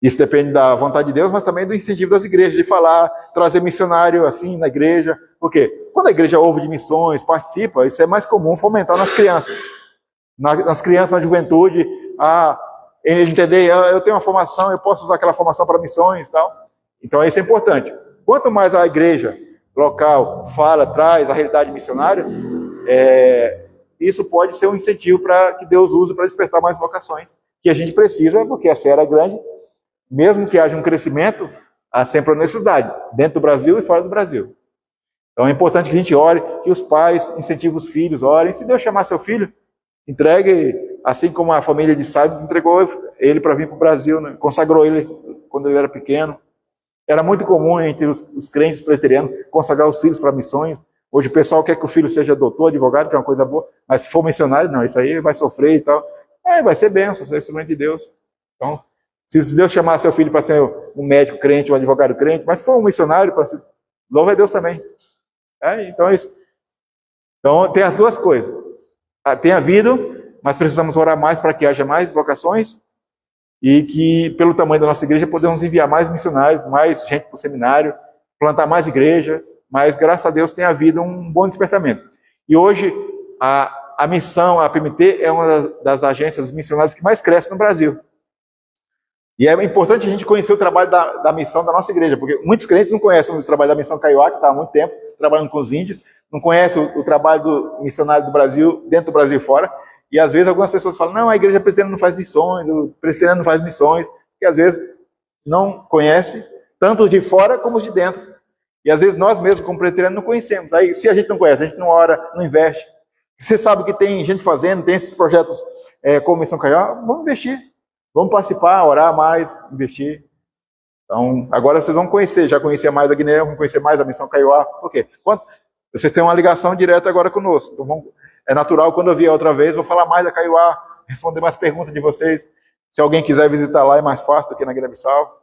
Isso depende da vontade de Deus, mas também do incentivo das igrejas, de falar, trazer missionário assim na igreja. Por quê? Quando a igreja ouve de missões, participa, isso é mais comum fomentar nas crianças. Nas crianças, na juventude, ele entender, eu tenho uma formação, eu posso usar aquela formação para missões e tal. Então isso é importante. Quanto mais a igreja local fala, traz a realidade missionária, isso pode ser um incentivo para que Deus use para despertar mais vocações, que a gente precisa, porque a seara é grande, mesmo que haja um crescimento, há sempre uma necessidade, dentro do Brasil e fora do Brasil. Então é importante que a gente ore, que os pais incentivem os filhos, orem. Se Deus chamar seu filho, entregue, assim como a família de Sábio entregou ele para vir para o Brasil, né? Consagrou ele quando ele era pequeno. Era muito comum entre os crentes presbiterianos consagrar os filhos para missões. Hoje o pessoal quer que o filho seja doutor, advogado, que é uma coisa boa, mas se for missionário, não, isso aí vai sofrer e tal. Vai ser bênção, ser instrumento de Deus. Então, se Deus chamar seu filho para ser um médico crente, um advogado crente, mas se for um missionário, louva a Deus também. Então é isso. Então tem as duas coisas. Tem havido, mas precisamos orar mais para que haja mais vocações e que, pelo tamanho da nossa igreja, podemos enviar mais missionários, mais gente para o seminário, plantar mais igrejas, mas graças a Deus tem havido um bom despertamento. E hoje a missão, a PMT, é uma das agências missionárias que mais cresce no Brasil. E é importante a gente conhecer o trabalho da missão da nossa igreja, porque muitos crentes não conhecem o trabalho da missão Kaiowá, que está há muito tempo trabalhando com os índios, não conhecem o trabalho do missionário do Brasil, dentro do Brasil e fora, e às vezes algumas pessoas falam, não, a igreja presbiteriana não faz missões, o presbiteriano não faz missões, e às vezes não conhece, tanto os de fora como os de dentro. E às vezes nós mesmos, como presbiterianos, não conhecemos. Aí, se a gente não conhece, a gente não ora, não investe. Se você sabe que tem gente fazendo, tem esses projetos como Missão Kaiowá, vamos investir. Vamos participar, orar mais, investir. Então, agora vocês vão conhecer, já conhecia mais a Guiné, vão conhecer mais a Missão Kaiowá. Por quê? Vocês têm uma ligação direta agora conosco. Então, é natural, quando eu vier outra vez, vou falar mais da Kaiowá, responder mais perguntas de vocês. Se alguém quiser visitar lá, é mais fácil do que na Guiné-Bissau.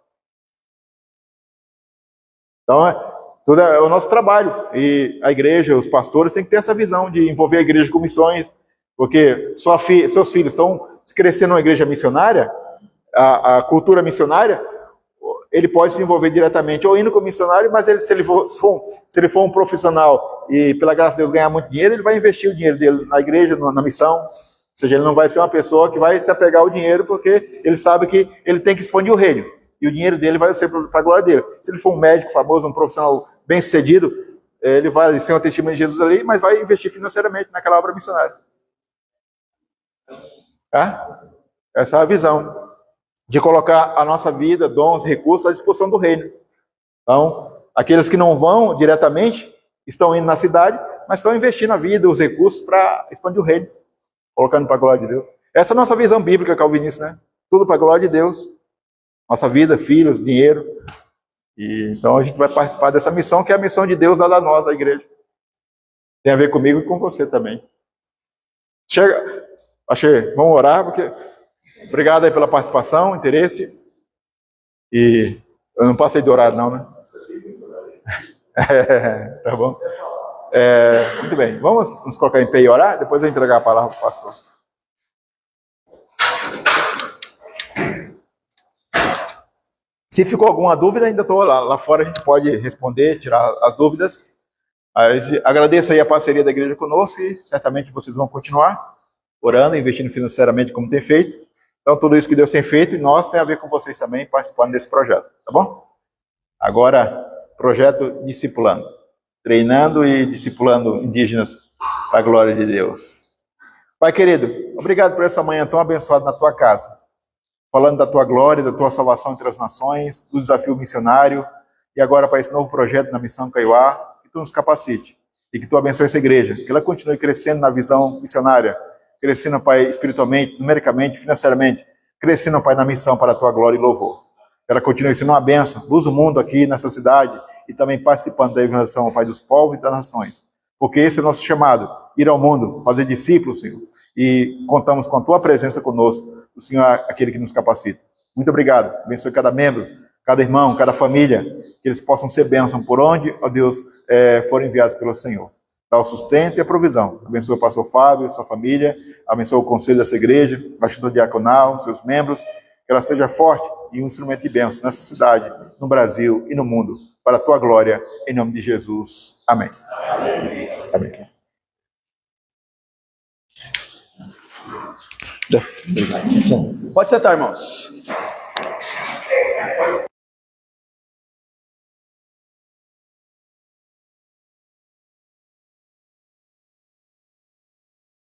Então, tudo é o nosso trabalho. E a igreja, os pastores, têm que ter essa visão de envolver a igreja com missões, porque seus filhos estão crescendo numa igreja missionária, a cultura missionária, ele pode se envolver diretamente ou indo como missionário, mas se ele for um profissional e, pela graça de Deus, ganhar muito dinheiro, ele vai investir o dinheiro dele na igreja, na missão. Ou seja, ele não vai ser uma pessoa que vai se apegar ao dinheiro, porque ele sabe que ele tem que expandir o reino. E o dinheiro dele vai ser para a glória dele. Se ele for um médico famoso, um profissional bem-sucedido, ele vai ser um testemunho de Jesus ali, mas vai investir financeiramente naquela obra missionária. Essa é a visão de colocar a nossa vida, dons, recursos à disposição do reino. Então, aqueles que não vão diretamente estão indo na cidade, mas estão investindo a vida, os recursos para expandir o reino, colocando para a glória de Deus. Essa é a nossa visão bíblica calvinista, né? Tudo para a glória de Deus. Nossa vida, filhos, dinheiro. E então a gente vai participar dessa missão, que é a missão de Deus dada a nós, a igreja. Tem a ver comigo e com você também. Vamos orar, porque... Obrigado aí pela participação, interesse. E eu não passei de horário, não, né? Tá bom. Muito bem. Vamos nos colocar em pé e orar, depois eu entregar a palavra para o pastor. Se ficou alguma dúvida, ainda estou lá fora, a gente pode responder, tirar as dúvidas. Agradeço aí a parceria da igreja conosco e certamente vocês vão continuar orando, investindo financeiramente como tem feito. Então, tudo isso que Deus tem feito, e nós tem a ver com vocês também, participando desse projeto, tá bom? Agora, projeto Discipulando. treinando e discipulando indígenas para a glória de Deus. Pai querido, obrigado por essa manhã tão abençoada na tua casa, falando da tua glória, da tua salvação entre as nações, do desafio missionário, e agora para esse novo projeto na Missão Kaiowá, que tu nos capacite, e que tu abençoe essa igreja, que ela continue crescendo na visão missionária, crescendo, Pai, espiritualmente, numericamente, financeiramente, crescendo, Pai, na missão para a tua glória e louvor. Que ela continue sendo uma bênção, luz do mundo aqui nessa cidade, e também participando da evangelização, Pai, dos povos e das nações, porque esse é o nosso chamado, ir ao mundo, fazer discípulos, Senhor, e contamos com a tua presença conosco, o Senhor é aquele que nos capacita. Muito obrigado, abençoe cada membro, cada irmão, cada família, que eles possam ser bênção por onde, ó Deus, forem enviados pelo Senhor. Dá o sustento e a provisão. Abençoe o pastor Fábio, sua família, abençoe o conselho dessa igreja, a ajuda diaconal, seus membros, que ela seja forte e um instrumento de bênção nessa cidade, no Brasil e no mundo, para a tua glória, em nome de Jesus. Amém. Amém. Pode sentar, irmãos.